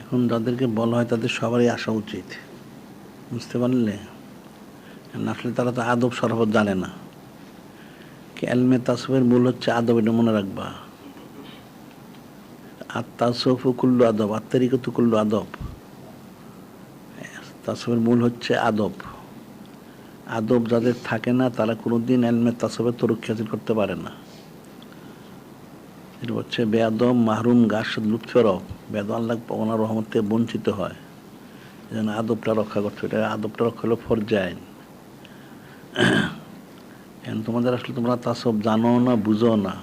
এখন যাদেরকে বলা হয় তাদের সবারই আসা উচিত, বুঝতে পারলে? আসলে তারা তো আদব সরবত জানে না। এলমে তাসফের মূল হচ্ছে আদব, এটা মনে রাখবা। আত্মাসফু কুল্লু আদব, আত্মারিকত কুল্লু আদব। তাসফের মূল হচ্ছে আদব। আদব যাদের থাকে না তারা কোনোদিন এলমে তাসফের তরুক্ষী হাসিল করতে পারে না। এটা হচ্ছে বেয়াদব, মাহরুম, গাছ লুৎফেরব। বেয়াদব আল্লাহ ওনার রহমতে বঞ্চিত হয়, যেন আদবটা রক্ষা করতে। এটা আদবটা রক্ষা হলো ফরজে আইন। এখন তোমাদের আসলে তোমরা তাসব জানো না, বুঝো না,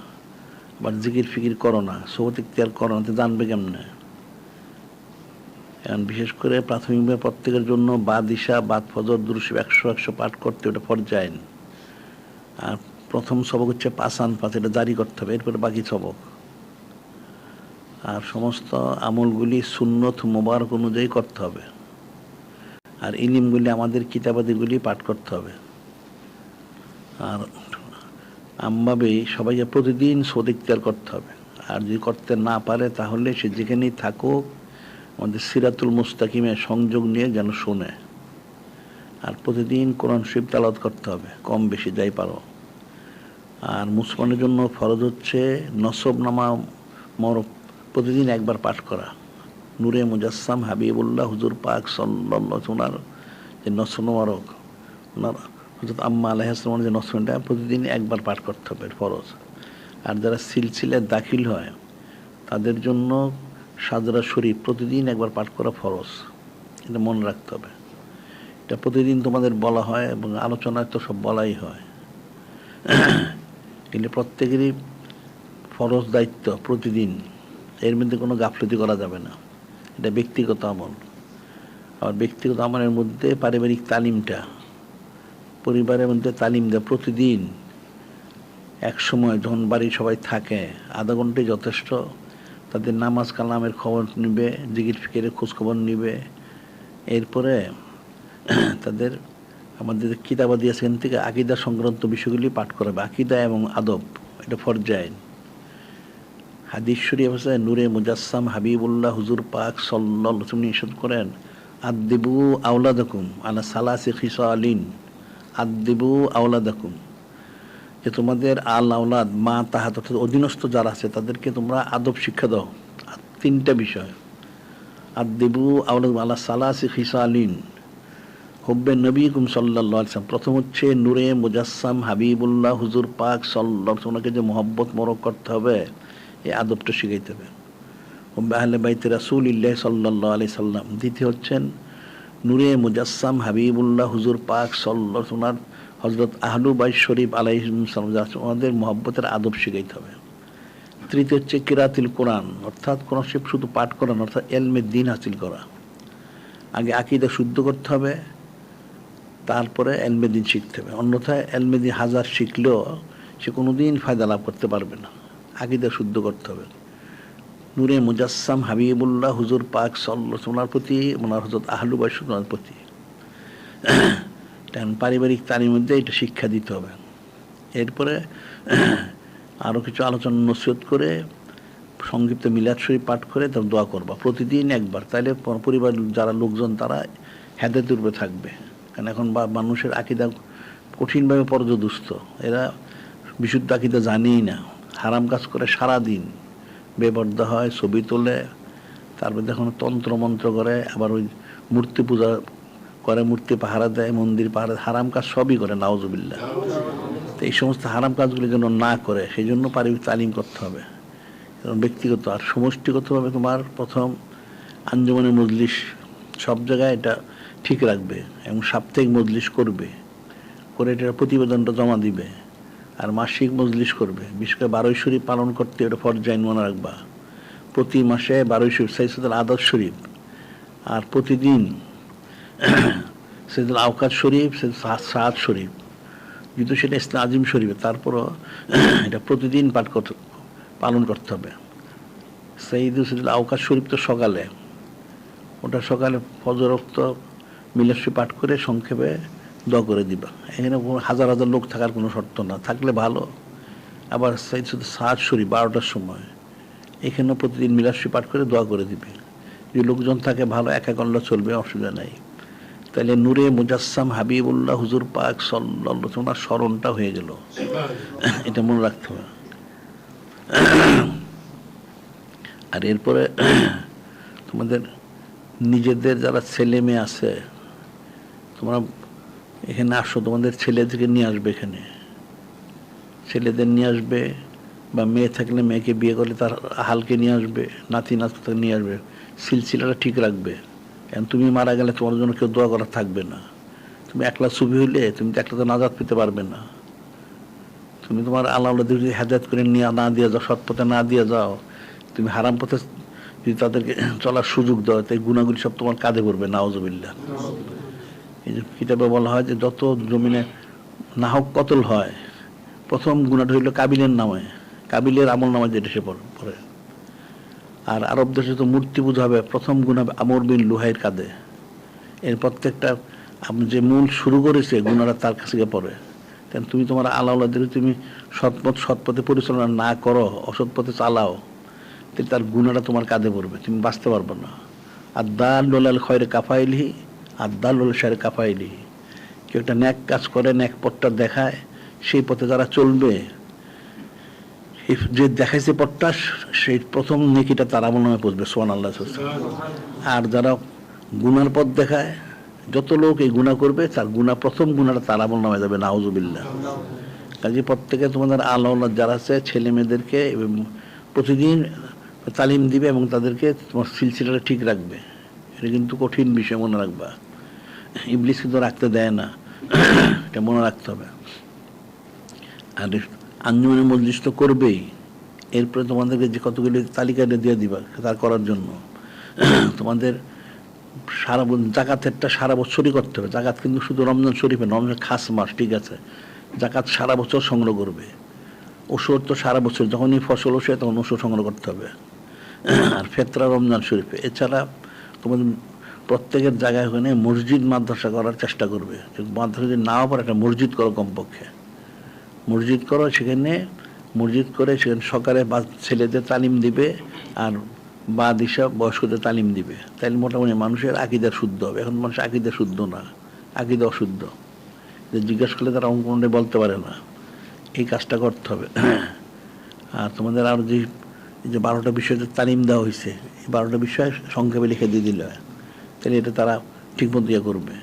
আবার জিকির ফিকির করো না, সবত ইখতিয়ার করো না, তো জানবে কেমনে? এখন বিশেষ করে প্রাথমিকভাবে প্রত্যেকের জন্য বাদ ইশা, বাদ ফজর, দুরুদ 100 পাঠ করতে, ওটা ফরজে আইন। আর প্রথম সবক হচ্ছে পাঁচান পাঁচ, এটা জারি করতে হবে, এরপরে বাকি সবক। আর সমস্ত আমলগুলি সুন্নত মোবারক অনুযায়ী করতে হবে। আর ইলিমগুলি আমাদের কিতাবাদিগুলি পাঠ করতে হবে। আর আমভাবে সবাইকে প্রতিদিন সদ ইখতিয়ার করতে হবে। আর যদি করতে না পারে তাহলে সে যেখানেই থাকুক আমাদের সিরাতুল মুস্তাকিমে সংযোগ নিয়ে যেন শোনে। আর প্রতিদিন কোরআন শরীফ তেলাওয়াত করতে হবে, কম বেশি যাই পারো। আর মুসলমানের জন্য ফরজ হচ্ছে নসব নামা মরক প্রতিদিন একবার পাঠ করা। নূরে মুজাসসাম হাবিবুল্লাহ হুজুর পাক সাল্লাল্লাহু ওনার যে নসব মরক, ওনার হযরত আম্মা আলাইহিস সালাম যে নসবটা প্রতিদিন একবার পাঠ করতে হবে, ফরজ। আর যারা সিলসিলায় দাখিল হয় তাদের জন্য সাজরা শরীফ প্রতিদিন একবার পাঠ করা ফরজ। এটা মনে রাখতে হবে। এটা প্রতিদিন তোমাদের বলা হয় এবং আলোচনায় তো সব বলাই হয়। এগুলি প্রত্যেকেরই ফরজ দায়িত্ব প্রতিদিন। এর মধ্যে কোনো গাফলতি করা যাবে না। এটা ব্যক্তিগত আমল। আবার ব্যক্তিগত আমলের মধ্যে পারিবারিক তালিমটা, পরিবারের মধ্যে তালিম দেয় প্রতিদিন। এক সময় যখন বাড়ির সবাই থাকে আধা ঘন্টায় যথেষ্ট। তাদের নামাজ কালামের খবর নিবে, জিকির ফিকিরের খোঁজখবর নিবে। এরপরে তাদের আমাদের কিতাবাদি আছে, এখান থেকে আকিদা সংক্রান্ত বিষয়গুলি পাঠ করাবে। আকিদা এবং আদব, এটা ফরজে আইন। হাদিস শরীফ আছে, নূরে মুজাসসাম হাবিবুল্লাহ হুজুর পাক সাল্লাল্লাহু আলাইহি ওয়াসাল্লাম ইরশাদ করেন, আদ্দিবু আওলাদাকুম আলা সালাসি খিসালিন। আদ্দিবু আওলাদাকুম, যে তোমাদের আওলাদ, মা তাহাত, অর্থাৎ অধীনস্থ যারা আছে তাদেরকে তোমরা আদব শিক্ষা দাও। তিনটা বিষয়। আদ্দিবু আওলাদাকুম আলা সালাসি খিসালিন। হুব্বে নবীকুম সাল্লাল্লাহু আলাইহি ওয়াসাল্লাম, প্রথম হচ্ছে নূরে মুজাসসাম হাবিবুল্লাহ হুজুর পাক সাল্লাল্লাহু আলাইহি ওয়াসাল্লামকে যে মহব্বত মরক করতে হবে, এই আদবটা শিখাইতে হবে। হুব্বে আহলে বাইতে রাসূলিল্লাহ সাল্লাল্লাহু আলাইহি সাল্লাম। দ্বিতীয় হচ্ছেন নূরে মুজাসসাম হাবিবুল্লাহ হুজুর পাক সাল্লাল্লাহু আলাইহি ওয়াসাল্লাম হযরত আহলু বাইত শরীফ আলাইহিস সালাম, ওনাদের মহব্বতের আদব শিখাইতে হবে। তৃতীয় হচ্ছে কিরাতুল কোরআন, অর্থাৎ কোরআন শরীফ শুধু পাঠ করা না, অর্থাৎ ইলমে দ্বীন হাসিল করা। আগে আকীদা শুদ্ধ করতে হবে, তারপরে ইলমে দ্বীন শিখতে হবে। অন্যথায় ইলমে দ্বীন হাজার শিখলেও সে কোনোদিন ফায়দা লাভ করতে পারবে না। আকীদা শুদ্ধ করতে হবে। নূরে মুজাসসাম হাবিবুল্লাহ হুজুর পাক সাল্লাল্লাহু আলাইহি ওয়াসাল্লামের প্রতি, ওনার হযরত আহলু বাইত শরীফের প্রতি পারিবারিক তালিমের মধ্যে এটা শিক্ষা দিতে হবে। এরপরে আরও কিছু আলোচনা নসিহত করে সংক্ষিপ্ত মিলাদ শরীফ পাঠ করে তার দোয়া করবা প্রতিদিন একবার। তাইলে পরিবার যারা লোকজন তারা হেদায়েতের উপরে থাকবে। কারণ এখন মানুষের আকীদা কঠিনভাবে পর্যদুস্ত। এরা বিশুদ্ধ আকীদা জানেই না, হারাম কাজ করে সারাদিন, বেপরদা হয়, ছবি তোলে, তারপর দেখুন তন্ত্র মন্ত্র করে, আবার ওই মূর্তি পূজা করে, মূর্তি পাহারা দেয়, মন্দির পাহারা, হারাম কাজ সবই করে, নাউজুবিল্লাহ। তো এই সমস্ত হারাম কাজগুলি যেন না করে সেই জন্য পারিবারিক তালিম করতে হবে। ব্যক্তিগত আর সমষ্টিগতভাবে তোমার প্রথম আঞ্জুমানে মজলিস সব জায়গায় এটা ঠিক রাখবে এবং সাপ্তাহিক মজলিস করবে, করে এটা প্রতিবেদনটা জমা দিবে। আর মাসিক মজলিস করবে। বিশেষ করে 12 শরীফ পালন করতে এটা ফরজ আইন মনে রাখবা। প্রতি মাসে 12 শরীফ, সাইয়্যিদুল আদাদ শরীফ। আর প্রতিদিন সাইয়্যিদুল আওকাত শরীফ, সাদ শরীফ, যেহেতু সেটা ইসলাম আজিম শরীফে, তারপরও এটা প্রতিদিন পালন করতে হবে। সাইয়্যিদুল আওকাত শরীফ তো সকালে, ওটা সকালে ফজর ওয়াক্ত মিলাদ শরীফ পাঠ করে সংক্ষেপে দোয়া করে দিবা। এখানে হাজার হাজার লোক থাকার কোনো শর্ত না, থাকলে ভালো। আবার সাইয়্যিদুল সাদ শরীফ 12টার সময়, এখানেও প্রতিদিন মিলাদ শরীফ পাঠ করে দোয়া করে দিবে। যে লোকজন থাকে ভালো, একা করলে চলবে, অসুবিধা নাই। তাহলে নূরে মুজাসসাম হাবিবুল্লাহ হুজুর পাক সাল্লাল্লাহু আলাইহি ওয়াসাল্লাম স্মরণটা হয়ে গেল, এটা মনে রাখতে হবে। আর এরপরে তোমাদের নিজেদের যারা ছেলে মেয়ে আছে, তোমরা এখানে আসো, তোমাদের ছেলেদেরকে নিয়ে আসবে, এখানে ছেলেদের নিয়ে আসবে, বা মেয়ে থাকলে মেয়েকে বিয়ে করলে তার হালকে নিয়ে আসবে, নাতি নাতকে নিয়ে আসবে, সিলসিলাটা ঠিক রাখবে। কারণ তুমি মারা গেলে তোমার জন্য কেউ দোয়া করা থাকবে না। তুমি একলা সুবি হইলে তুমি তো একলা তো নাজাত পেতে পারবে না। তুমি তোমার আল্লাহ যদি হেদায়েত করে নিয়ে না দিয়ে যাও, সৎ পথে না দিয়ে যাও, তুমি হারাম পথে যদি তাদেরকে চলার সুযোগ দাও, তাই গুণাগুলি সব তোমার কাঁধে পড়বে, নাউজুবিল্লাহ। এই যে কিতাবে বলা হয় যে যত জমিনে নাহক কতল হয়, প্রথম গুণাটা হইল কাবিলের নামে, কাবিলের আমল নামে যেটা সে পড়ে। আর আরব দেশে তো মূর্তি পূজা হবে, প্রথম গুণা আমর বিন লুহাইয়ের কাঁধে। এর প্রত্যেকটা যে মূল শুরু করেছে গুণাটা তার কাছে গিয়ে পড়ে। কারণ তুমি তোমার আল্লাহদের তুমি সৎপথে পরিচালনা না করো, অসৎ পথে চালাও, তাহলে তার গুণাটা তোমার কাঁধে পড়বে, তুমি বাঁচতে পারবে না। আর দাল খয়রে কাফাইলিহি, আর দাল শারে কাফাইলিহি। কেউ একটা ন্যাক কাজ করে, ন্যাক পথটা দেখায়, সেই পথে যারা চলবে, যে দেখাইছে পথটা, সেই প্রথম নেকিটা তার আমল নামে পৌঁছবে, সুবহানাল্লাহ। আর যারা গুনার পথ দেখায়, যত লোক এই গুনাহ করবে, তার গুনাহ প্রথম গুনাহটা তার আমল নামে যাবে, নাউজুবিল্লাহ। কাজে প্রত্যেকে তোমাদের আল্লাহ যারা আছে ছেলে মেয়েদেরকে প্রতিদিন তালিম দিবে এবং তাদেরকে তোমার সিলসিলাটা ঠিক রাখবে। এটা কিন্তু কঠিন বিষয়, মনে রাখবা। ইবলিস কিন্তু রাখতে দেয় না, এটা মনে রাখতে হবে। আর আঞ্জুমানের মজলিস তো করবেই, এরপরে তোমাদেরকে যে কতগুলি তালিকাটা দিয়ে দিবা তার করার জন্য। তোমাদের জাকাতেরটা সারা বছরই করতে হবে। জাকাত কিন্তু শুধু রমজান শরীফে, রমজান খাস মাস, ঠিক আছে। জাকাত সারা বছর সংগ্রহ করবে। ওষুধ তো সারা বছর, যখনই ফসল ওষে তখন ওষুধ সংগ্রহ করতে হবে। আর ফেতরা রমজান শরীফে। এছাড়া তোমাদের প্রত্যেকের জায়গায় ওখানে মসজিদ মাদ্রাসা করার চেষ্টা করবে। মাদ্রাসা যদি নাও পারে, একটা মসজিদ করো, কমপক্ষে মসজিদ করো। সেখানে মসজিদ করে সেখানে সকালে ছেলেদের তালিম দিবে, আর বা দিশা বয়স্কদের তালিম দিবে। তাইলে মোটামুটি মানুষের আকীদা শুদ্ধ হবে। এখন মানুষ আকীদা শুদ্ধ না, আকীদা অশুদ্ধ। জিজ্ঞেস করলে তারা অঙ্ক বলতে পারে না। এই কাজটা করতে হবে। আর তোমাদের আর যে 12টা বিষয়ের তালিম দেওয়া হয়েছে, এই 12টা বিষয় সংক্ষেপে লিখে দিয়ে দিলে হয়, তাহলে এটা তারা ঠিকমতো ইয়ে করবে।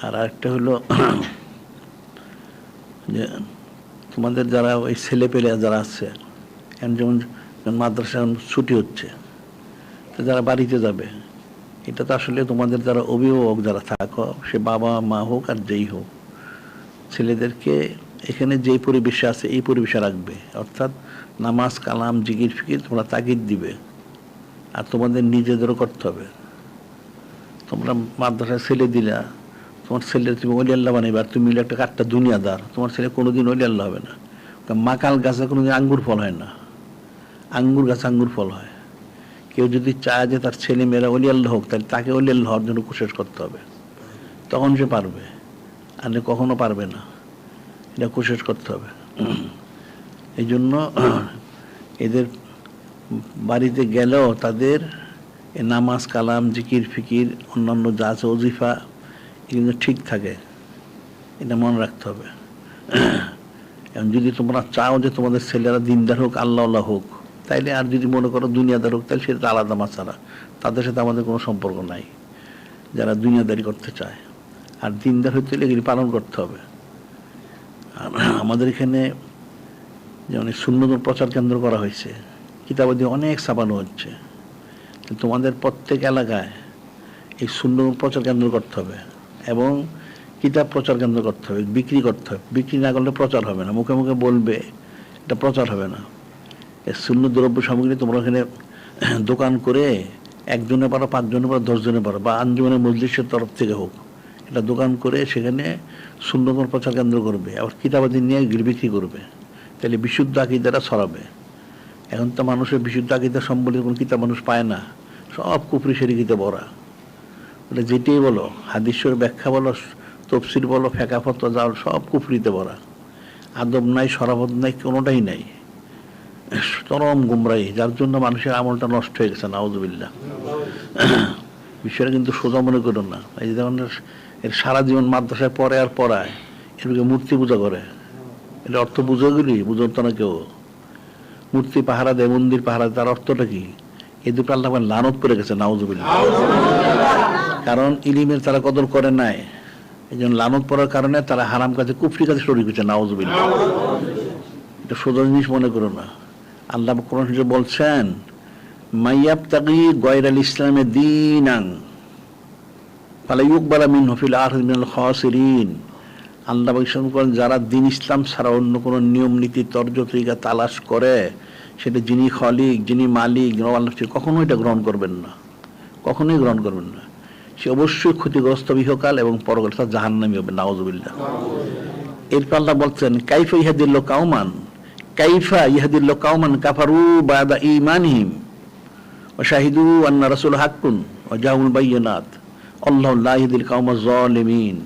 আর আরেকটা হলো যে তোমাদের যারা ওই ছেলে পেলে যারা আছে, এখন যেমন মাদ্রাসা ছুটি হচ্ছে, তো যারা বাড়িতে যাবে, এটা তো আসলে তোমাদের যারা অভিভাবক যারা থাকো, সে বাবা মা হোক আর যেই হোক, ছেলেদেরকে এখানে যেই পরিবেশে আছে এই পরিবেশে রাখবে। অর্থাৎ নামাজ কালাম জিকির ফিকির তোমরা তাগিদ দিবে, আর তোমাদের নিজেদেরও করতে হবে। তোমরা মাদ্রাসায় ছেলে দিলা, তোমার ছেলে তুমি ওলি আল্লাহ বানাইবে, আর তুমি একটা কাঠটা দুনিয়াদার, তোমার ছেলে কোনোদিন ওলি আল্লাহ হবে না। মাকাল গাছে কোনোদিন আঙ্গুর ফল হয় না, আঙ্গুর গাছে আঙ্গুর ফল হয়। কেউ যদি চায় যে তার ছেলে মেয়েরা ওলি আল্লাহ হোক, তাহলে তাকে ওলি আল্লাহ হওয়ার জন্য কোশিশ করতে হবে, তখন সে পারবে। আর কখনো পারবে না, এটা কোশিশ করতে হবে। এই জন্য এদের বাড়িতে গেলেও তাদের নামাজ কালাম জিকির ফিকির অন্যান্য যা আছে ওজিফা এগুলো ঠিক থাকে, এটা মনে রাখতে হবে। এখন যদি তোমরা চাও যে তোমাদের ছেলেরা দিনদার হোক, আল্লাহ হোক, তাইলে, আর যদি মনে করো দুনিয়াদার হোক, তাহলে সেটা আলাদা মাসালা, তাদের সাথে আমাদের কোনো সম্পর্ক নাই, যারা দুনিয়াদারি করতে চায়। আর দিনদার হইতে হলে এগুলি পালন করতে হবে। আমাদের এখানে যেমন সুন্নত প্রচার কেন্দ্র করা হয়েছে, কিতাবাদি অনেক ছাপানো হচ্ছে। তোমাদের প্রত্যেক এলাকায় এই সুন্নত প্রচার কেন্দ্র করতে হবে এবং কিতাব প্রচার কেন্দ্র করতে হবে, বিক্রি করতে হবে। বিক্রি না করলে প্রচার হবে না, মুখে মুখে বলবে, এটা প্রচার হবে না। এই সুন্নত দ্রব্য সামগ্রী তোমরা এখানে দোকান করে একজনে পারো, 5 জনে পারো, 10 জনে পারো, বা আঞ্জুমানের মজলিসের তরফ থেকে হোক, এটা দোকান করে সেখানে সুন্নত প্রচার কেন্দ্র করবে, আবার কিতাবাদি নিয়ে বিক্রি করবে। তাহলে বিশুদ্ধ আকীদাটা ছড়াবে। এখন তো মানুষের বিশুদ্ধ আকীদা সম্বলিত কোনো কিতাব মানুষ পায় না, সব কুফরি শিরকিতে ভরা। বলে যেটাই বলো, হাদিসের ব্যাখ্যা বলো, তফসির বলো, ফেকা ফতোয়া যাও, সব কুফরিতে ভরা। আদব নাই, শরাফত নাই, কোনোটাই নাই, চরম গুমরাহি, যার জন্য মানুষের আমলটা নষ্ট হয়ে গেছে, নাউজুবিল্লাহ। বিষয়টা কিন্তু সোজা মনে করো না। এই যে যেমন এর সারা জীবন মাদ্রাসায় পড়ে আর পড়ায়, এরকে মূর্তি পূজা করে, এটা অর্থ বুঝোগুলি বুঝতো না কেউ। মূর্তি পাহারা দেয়, মন্দির পাহারা দেয়, তার অর্থটা কি? এই দুটো আল্লাহ লানত করে গেছে, নাউজুবিল্লাহ। কারণ ইলিমের তারা কদর করে নাই, এই জন্য লানত পড়ার কারণে তারা হারাম কাজে কুফরি কাজে শরীর হচ্ছে, নাউজুবিল্লাহ। এটা সোজা জিনিস মনে করো না। আল্লাহ কোরআন বলছেন, মাইয়াবতাগি গায়রাল ইসলামে দীনান ফালা ইউকবালা মিনহু ফিল আখিরাতি মিনাল খাসিরিন। আল্লাহ বলেন, করেন যারা দিন ইসলাম ছাড়া অন্য কোনো নিয়ম নীতি তর্জ তরিকা তালাশ করে, সেটা যিনি খলিক, যিনি মালিক, আল্লাহ, কখনোই এটা গ্রহণ করবেন না, কখনোই গ্রহণ করবেন না। সে অবশ্যই ক্ষতিগ্রস্ত ইহকাল এবং পরকাল, তার জাহান্নামী হবে, নাউজুবিল্লাহ। এরপর আল্লাহ বলছেন, কাইফা ইয়াহদিল্লাহু কাওমান, কাইফা ইয়াহদিল্লাহু কাওমান কাফারু বাদা ঈমানিহিম ওয়া শাহিদু আন্না রাসূল হাক্কুন ওয়া জাউল বায়িনাত আল্লাহু লা ইয়াহদিল কাওমাজ জালিমিন।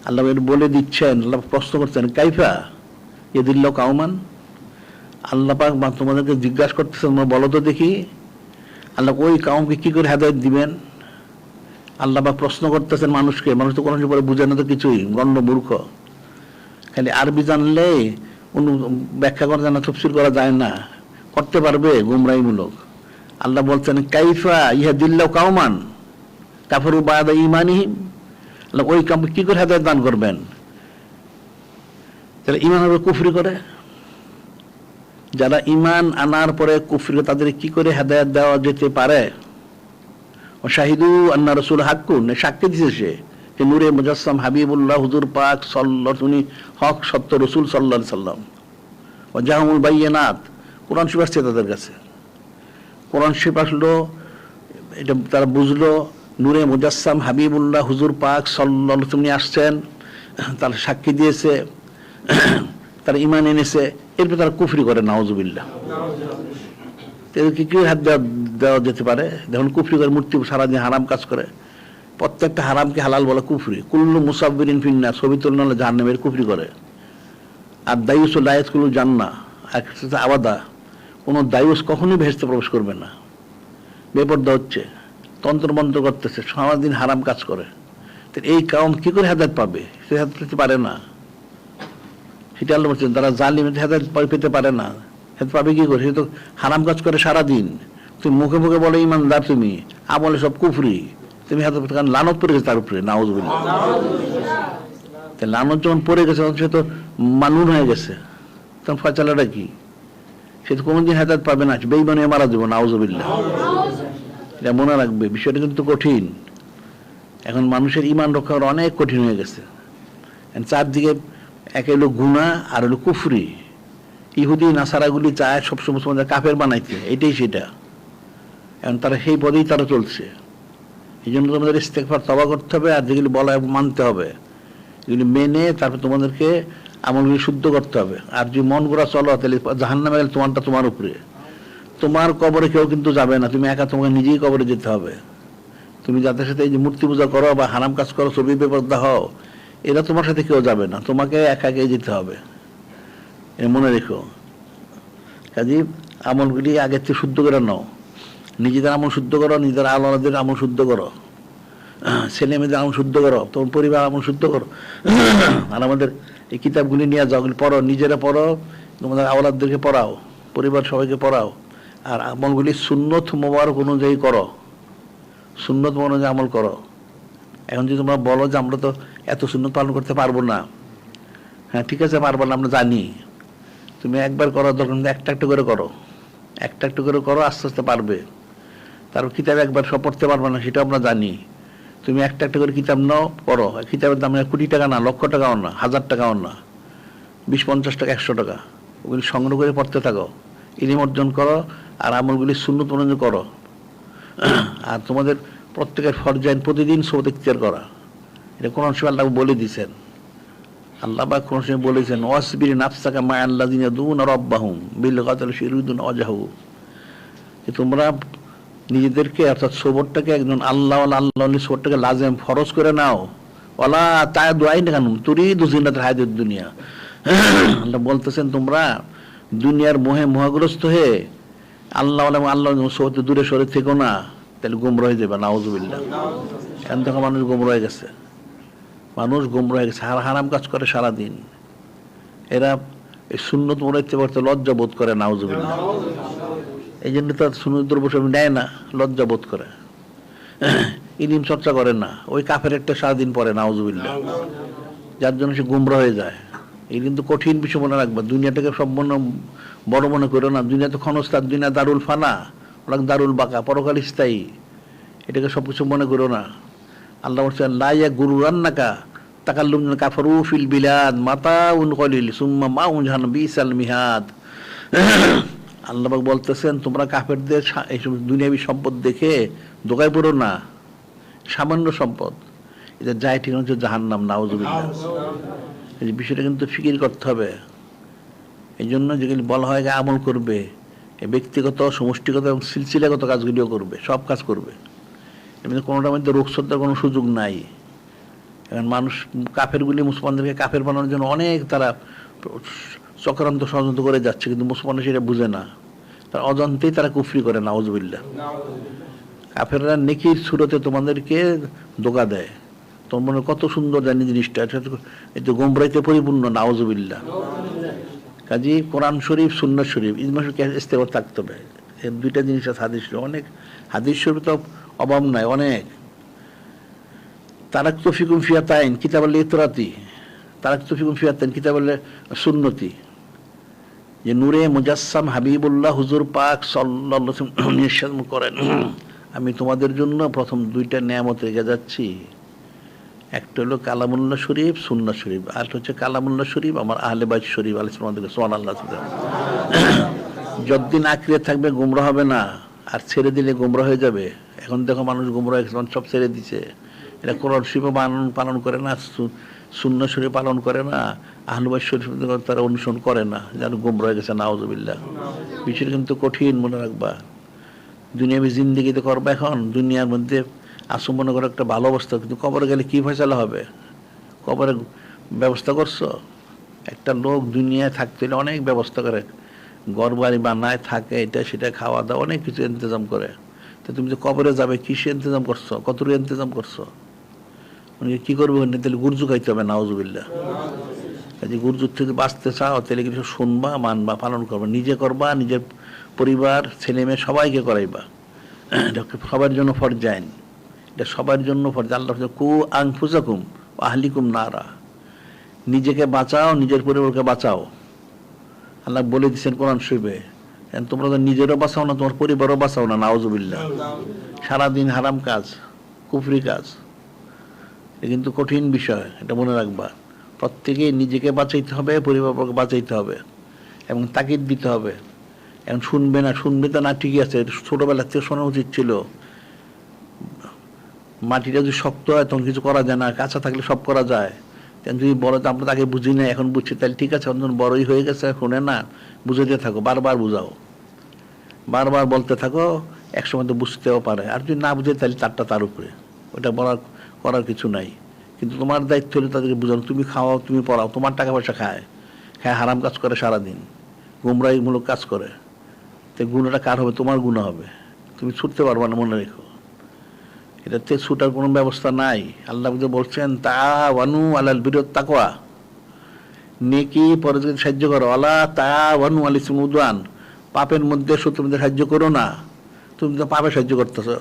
আল্লাহ বলে দিচ্ছেন, আল্লাহ প্রশ্ন করছেন, কাইফা ইয়াহদিল্লাহু কাওমান, আল্লাহ পাক তোমাদেরকে জিজ্ঞাসা করতেছেন, তোমরা বলো তো দেখি আল্লাহ ওই কাওমকে কি করে হেদায়েত দিবেন। আল্লাহ পাক প্রশ্ন করতেছেন মানুষকে, মানুষ তো কোনো পরে বুঝে না তো কিছুই, গণ্য মূর্খ। খালি আরবি জানলে ব্যাখ্যা করা যায় না, তফসির করা যায় না, করতে পারবে গুমরাহিমূলক। আল্লাহ বলছেন, কাইফা ইয়াহদিল্লাহু কাওমান কাফারু বাদা ঈমানিহিম, আল্লাহ ওই কাউকে কি করে হেদায়েত দান করবেন যারা ঈমান আনার কুফরি করে। যারা ঈমান আনার পরে কুফরি, তাদের কি করে হেদায়েত দেওয়া যেতে পারে? ও শাহিদু আন্না রাসূল হাক্কুন, সাক্ষী দিয়েছে সে যে নূরে মুজাসসাম হাবিবুল্লাহ হুজুর পাক সাল্লাল্লাহু আলাইহি হক সত্য রাসূল সাল্লাল্লাহু আলাইহি সাল্লাম। ও জাহুল বাইয়িনাত, কোরআন শরীফ আসছে তাদের কাছে, কোরআন শরীফ আসলো, এটা তারা বুঝলো, নূরে মুজাসসাম হাবিবুল্লাহ হুজুর পাক সাল্লাল্লাহু আলাইহি সাল্লাম আসছেন, তারা সাক্ষী দিয়েছে, তারা ঈমান এনেছে, এরপর তারা কুফরি করে, নাউজুবিল্লাহ। কি হাত দেওয়া যেতে পারে? দেখুন, কুফরি করে, মূর্তি সারাদিন হারাম কাজ করে, প্রত্যেকটা হারামকে হালাল বলে কুফরি। কুল্লু মুসাব্বিরিন ফিন্নার, ছবি তুলনা জাহান্নামের কুফরি করে। আর দায়ুস লা ইয়াদখুলুল জান্নাহ, আবাদা, কোনো দায়ুস কখনোই বেহেশতে প্রবেশ করবে না। বেপরদা হচ্ছে, তন্ত্রমন্ত্র করতেছে, সারাদিন হারাম কাজ করে, এই কাউম কি করে হেদায়েত পাবে? সে হেদায়েত পেতে পারে না। সেটা আল্লাহ বলছেন, তারা জালিম, হেদায়েত পেতে পারে না। হেদায়েত পাবে কি করে? সে তো হারাম কাজ করে সারাদিন। তুমি মুখে মুখে বলে ইমানদার, তুমি আমলে সব কুফরি, তুমি হেদায়েত পেতে, কারণ লানত পড়ে গেছে তার উপরে, নাউজুবিল্লাহ। লানত যখন পড়ে গেছে, সে তো মালুন হয়ে গেছে, তখন ফয়সালাটা কি? সে তো কোনোদিন হেদায়েত পাবে না, বেঈমান হয়ে মারা যাবে, নাউজুবিল্লাহ। এটা মনে রাখবে, বিষয়টা কিন্তু কঠিন। এখন মানুষের ঈমান রক্ষা করা অনেক কঠিন হয়ে গেছে। চারদিকে এক হলো গুনাহ আর হলো কুফরি। ইহুদি নাসারাগুলি চায় সবসময় তোমাদের কাফের বানাইতে, এটাই সেটা। এখন তারা সেই পদেই তারা চলছে। এই জন্য তোমাদের ইস্তেগফার, তওবা করতে হবে, আর যেগুলি বলা মানতে হবে, এগুলি মেনে তারপর তোমাদেরকে আমলগুলি শুদ্ধ করতে হবে। আর যদি মন গড়া চলো, তাহলে জাহান্নামে গেলে তোমারটা তোমার উপরে। তোমার কবরে কেউ কিন্তু যাবে না, তুমি একা তোমাকে নিজেই কবরে যেতে হবে। তুমি যাদের সাথে এই যে মূর্তি পূজা করো বা হারাম কাজ করো, ছবি বেপরদা হও, এরা তোমার সাথে কেউ যাবে না, তোমাকে একাকে যেতে হবে, এ মনে রেখো। কাজে আমলগুলি আগের থেকে শুদ্ধ করে নাও, নিজেদের আমল শুদ্ধ করো, নিজেদের আলাদাদের আমল শুদ্ধ করো, ছেলে মেয়েদের আমল শুদ্ধ করো, তোমার পরিবার আমল শুদ্ধ করো। আর আমাদের এই কিতাবগুলি নিয়ে যাও, পড়ো, নিজেরা পড়ো, তোমাদের আওলাদদেরকে পড়াও, পরিবার সবাইকে পড়াও। আর আমলগুলি সুন্নত মোবারক অনুযায়ী করো, সুন্নত অনুযায়ী আমল করো। এখন যদি তোমরা বলো যে আমরা তো এত সুন্নত পালন করতে পারবো না, হ্যাঁ ঠিক আছে, পারবো না, আমরা জানি। তুমি একবার করার দরকার, একটা একটা করে করো, একটা একটা করে করো, আস্তে আস্তে পারবে। তারপর কিতাব একবার সব পড়তে পারবে না, সেটা আমরা জানি। তুমি একটা একটা করে কিতাব নাও, পড়ো। কিতাবের দাম কোটি টাকা না, লক্ষ টাকাও না, 1000 টাকাও না, 20-50 টাকা, 100 টাকা। ওগুলি সংগ্রহ করে পড়তে থাকো, ইলম অর্জন করো, আর আমলগুলি সুন্নত অনুযায়ী করো। আর তোমাদের প্রত্যেকের ফরজ আইন প্রতিদিন সওয়াত ইখতিয়ার করা, এটা কোরআন শরীফে আল্লাহ বলে দিয়েছেন। আল্লাহ পাক কোরআন শরীফে বলেছেন, ওয়াসবির নাফসাকা মা'আল্লাযিনা ইয়াদউনা রাব্বাহুম বিল গাদাতি ইউরিদুনা ওয়াজহু, যে তোমরা নিজেদেরকে, অর্থাৎ সবরটাকে একজন আল্লাহ সবরটাকে লাজেম ফরজ করে নাও। ওয়ালা তা'দু আইনাকুম তুরিদু জিনাতাল হায়াতিদ দুনিয়া। আল্লাহ বলতেছেন, তোমরা দুনিয়ার মোহে মোহগ্রস্ত হয়ে আল্লাহ সবতে দূরে সরে থেকো না, তাহলে গুমরা হয়ে যাবে, নাউজুবিল্লাহ। এখন দেখো মানুষ গুমরা হয়ে গেছে, মানুষ গুমরা হয়ে গেছে, হারাম কাজ করে সারাদিন। এরা এই সুন্নত মরাইতে পারতে লজ্জা বোধ করে, নাউজুবিল্লাহ। এই জন্য তো সুন্নত বসে নেয় না, লজ্জা বোধ করে, ইলম চর্চা করে না, ওই কাফের একটা সারাদিন পরে, নাউজুবিল্লাহ। যার জন্য সে গুমরা হয়ে যায়। এই কিন্তু কঠিন বিষয় মনে রাখবা, দুনিয়াটাকে সব বড় মনে করো না। দুনিয়া তো ক্ষণস্থায়ী, দুনিয়া দারুল ফানা, ওরা দারুল বাঁকা, পরকাল স্থায়ী। এটাকে সব কিছু মনে করো না। আল্লাহ বলছেন লাইয়া গুরুরান্নাকা তাকাল্লুম কাফারু ফিল বিলাদ মাতাউন কলিল সুম্মা মাউন জাহান্নাম বিসাল মিহাদ। আল্লাহ পাক বলতেছেন তোমরা কাফেরদের এই দুনিয়াবি সম্পদ দেখে দোকায় পড়ো না, সামান্য সম্পদ, এটা যায় ঠিক হচ্ছে জাহান্নাম, নাউজুবিল্লাহ। এই বিষয়টা কিন্তু ফিকির করতে হবে। এই জন্য যেগুলি বলা হয় আমল করবে, এই ব্যক্তিগত, সমষ্টিগত এবং সিলসিলাগত কাজগুলিও করবে, সব কাজ করবে। এমনি কোনোটার মধ্যে রোগ শ্রদ্ধার কোনো সুযোগ নাই। এখন মানুষ কাফেরগুলি মুসলমানদেরকে কাফের বানানোর জন্য অনেক তারা চক্রান্ত ষড়যন্ত্র করে যাচ্ছে, কিন্তু মুসলমানরা সেটা বুঝে না, তারা অজান্তেই তারা কুফরি করে, নাউজুবিল্লাহ। কাফেররা নেকির সুরতে তোমাদেরকে ধোঁকা দেয়, তোমার মনে কত সুন্দর জানি জিনিসটা, এই তো গোমরাইতে পরিপূর্ণ, নাউজুবিল্লাহ। কাজী কোরআন শরীফ, সুন্নাত শরীফ, ইস্তেগফার থাকতে হবে। এর দুইটা জিনিস আছে হাদিস, অনেক হাদিস শরীফ তো অভাব নাই, অনেক। তারাকতু ফিকুম ফিয়াতাইন কিতাবাল ইতরাতি, তারাকতু ফিকুম ফিয়াতাইন কিতাবাল সুন্নতি, যে নূরে মুজাসসাম হাবিবুল্লাহ হুজুর পাক সাল্লাল্লাহু আলাইহি ওয়াসাল্লাম নির্দেশ করেন, আমি তোমাদের জন্য প্রথম দুইটা নিয়ামত রেখে যাচ্ছি। একটা হলো কালামুল্লাহ শরীফ, সুন্নাত শরীফ, আর হচ্ছে কালামুল্লাহ শরীফ আমার আহলে বাইত শরীফ আলাইহিস সালাম। সুবহানাল্লাহ। যতদিন আঁকড়ে থাকবে গুমরা হবে না, আর ছেড়ে দিলে গুমরা হয়ে যাবে। এখন দেখো মানুষ গুমরা হয়ে গেছে, সব ছেড়ে দিছে। এটা কোরআন শরীফ পালন করে না, সুন্নাত শরীফ পালন করে না, আহলে বাইত শরীফ তারা অনুসরণ করে না, যেন গুমরা হয়ে গেছে, নাউজুবিল্লাহ। বিষয়টা কিন্তু কঠিন, মনে রাখবা। দুনিয়াবি জিন্দেগিতে করবা, এখন দুনিয়ার মধ্যে আসো, মনে করো একটা ভালো অবস্থা, কিন্তু কবরে গেলে কি ফয়সালা হবে? কবরে ব্যবস্থা করছো? একটা লোক দুনিয়ায় থাকতে হলে অনেক ব্যবস্থা করে, ঘর বাড়ি বানায়, থাকে, এটা সেটা, খাওয়া দাওয়া, অনেক কিছু ইন্তজাম করে। তো তুমি যে কবরে যাবে, কিসে ইন্তজাম করছো, কতটুকু ইন্তজাম করছো? মানে কি করবে? তাহলে গুরজু খাইতে হবে, নাউজুবিল্লাহ। কাজে গুরজুর থেকে বাঁচতে চাও, তাহলে কিছু শুনবা, মানবা, পালন করবা, নিজে করবা, নিজের পরিবার, ছেলে মেয়ে সবাইকে করাইবা। সবার জন্য ফরজ আইন, এটা সবার জন্য ফরজ। আল্লাহ কু আনফুসাকুম ওয়া আহলিকুম নারা, নিজেকে বাঁচাও, নিজের পরিবারকে বাঁচাও। আল্লাহ বলে দিচ্ছেন কোরআন শরীফে, তোমরা তো নিজেরও বাঁচাও না, তোমার পরিবারও বাঁচাও না, নাউজুবিল্লাহ। সারাদিন হারাম কাজ, কুফরি কাজ, এটা কিন্তু কঠিন বিষয়, এটা মনে রাখবা। প্রত্যেকেই নিজেকে বাঁচাইতে হবে, পরিবারকে বাঁচাইতে হবে, এবং তাকিদ দিতে হবে। এখন শুনবে না, শুনবে তো না, ঠিকই আছে, ছোটবেলা থেকে শোনা উচিত ছিল। মাটিটা যদি শক্ত হয় তখন কিছু করা যায় না, কাঁচা থাকলে সব করা যায়। যদি বড়, আমরা তাকে বুঝি না, এখন বুঝছি, তাহলে ঠিক আছে, অন্তত বড়ই হয়ে গেছে, শুনে না, বুঝাইতে থাকো, বারবার বুঝাও, বারবার বলতে থাকো, একসময় তো বুঝতেও পারে। আর যদি না বুঝে তাহলে তারটা তার উপরে, ওটা করার কিছু নাই। কিন্তু তোমার দায়িত্ব হলে তাদেরকে বুঝানো, তুমি খাওয়াও, তুমি পড়াও, তোমার টাকা পয়সা খায় হারাম কাজ করে সারাদিন, গুমরাহিমূলক কাজ করে, তো গুণাটা কার হবে? তোমার গুণা হবে, তুমি ছুটতে পারবা না, মনে রেখো। এটাতে ছুটার কোনো ব্যবস্থা নাই। আল্লাহ বলছেন তাআওয়ানু আলাল বিররি ওয়াত তাকওয়া, নেকি পরহেজগারিতায় সাহায্য করো। আলা তাআওয়ানু আলাল ইসমি ওয়াল উদওয়ান, পাপের মধ্যে শত্রুদের সাহায্য করো না। তুমি তো পাপে সাহায্য করতেছো,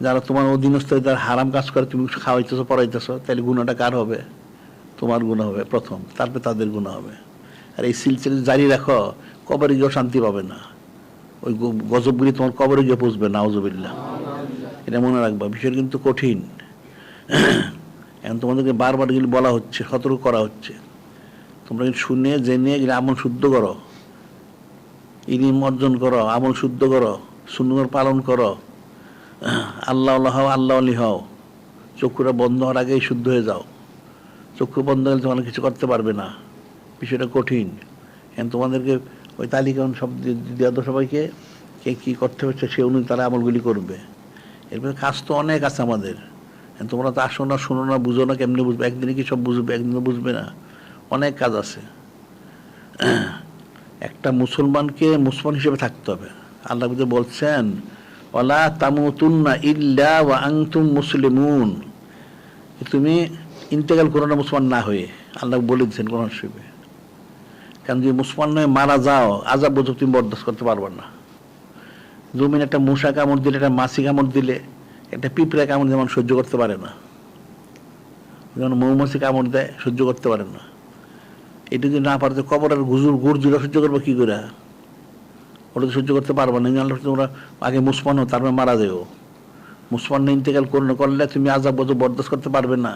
যারা তোমার অধীনস্থ, যারা হারাম কাজ করে, তুমি খাওয়াইতেছো, পড়াইতেছো, তাহলে গুণাটা কার হবে? তোমার গুণা হবে প্রথম, তারপরে তাদের গুণা হবে। আর এই সিলসিলা জারি রাখো, কবরে গিয়েও শান্তি পাবে না, ওই গজবগুলি তোমার কবরে গিয়ে পৌঁছবে, নাউজুবিল্লাহ। এটা মনে রাখবা, বিষয় কিন্তু কঠিন। এখন তোমাদেরকে বারবার গেলে বলা হচ্ছে, সতর্ক করা হচ্ছে, তোমরা শুনে জেনে গেলে আমল শুদ্ধ করো, ইলম অর্জন করো, আমল শুদ্ধ করো, সুন্নাত পালন করো, আল্লাহ হও, আল্লাহ আলী হও। চক্ষুটা বন্ধ হওয়ার আগেই শুদ্ধ হয়ে যাও। চক্ষু বন্ধ হলে তোমার কিছু করতে পারবে না, বিষয়টা কঠিন। এখন তোমাদেরকে ওই তালিকা সব দেওয়া তো সবাইকে, কে কী করতে হচ্ছে সে অনুযায়ী তারা আমলগুলি করবে। এরপরে কাজ তো অনেক আছে আমাদের। তোমরা তো আসো না, শোনো না, বুঝো না, কেমনি বুঝবে? একদিনে কি সব বুঝবে? একদিনে বুঝবে না, অনেক কাজ আছে। একটা মুসলমানকে মুসলমান হিসেবে থাকতে হবে। আল্লাহ বলছেন ওয়ালা তামুতুন্না ইল্লা ওয়া আনতুম মুসলিমুন, তুমি ইন্তেকাল করো না মুসলমান না হয়ে, আল্লাহ বলে দিচ্ছেন কোরআন শরীফে। কারণ যদি মুসলমান হয়ে মারা যাও, আযাব বোঝো তুমি বরদাস্ত করতে পারবে না। জমিন একটা মশা কামড় দিলে, একটা মাছি কামড় দিলে, একটা পিঁপড়া কামড় যেমন সহ্য করতে পারে না, যেমন মৌমাছি কামড় দেয় সহ্য করতে পারে না, এটা যদি না পারতো কবরের গুরজুরা সহ্য করবো কি করে? ওটা তো সহ্য করতে পারবো না। তোমরা আগে মুসলমান হো, তারপরে মারা যাও। মুসলমান ইন্তেকাল করলে তুমি আযাব বোঝো বরদাস্ত করতে পারবে না,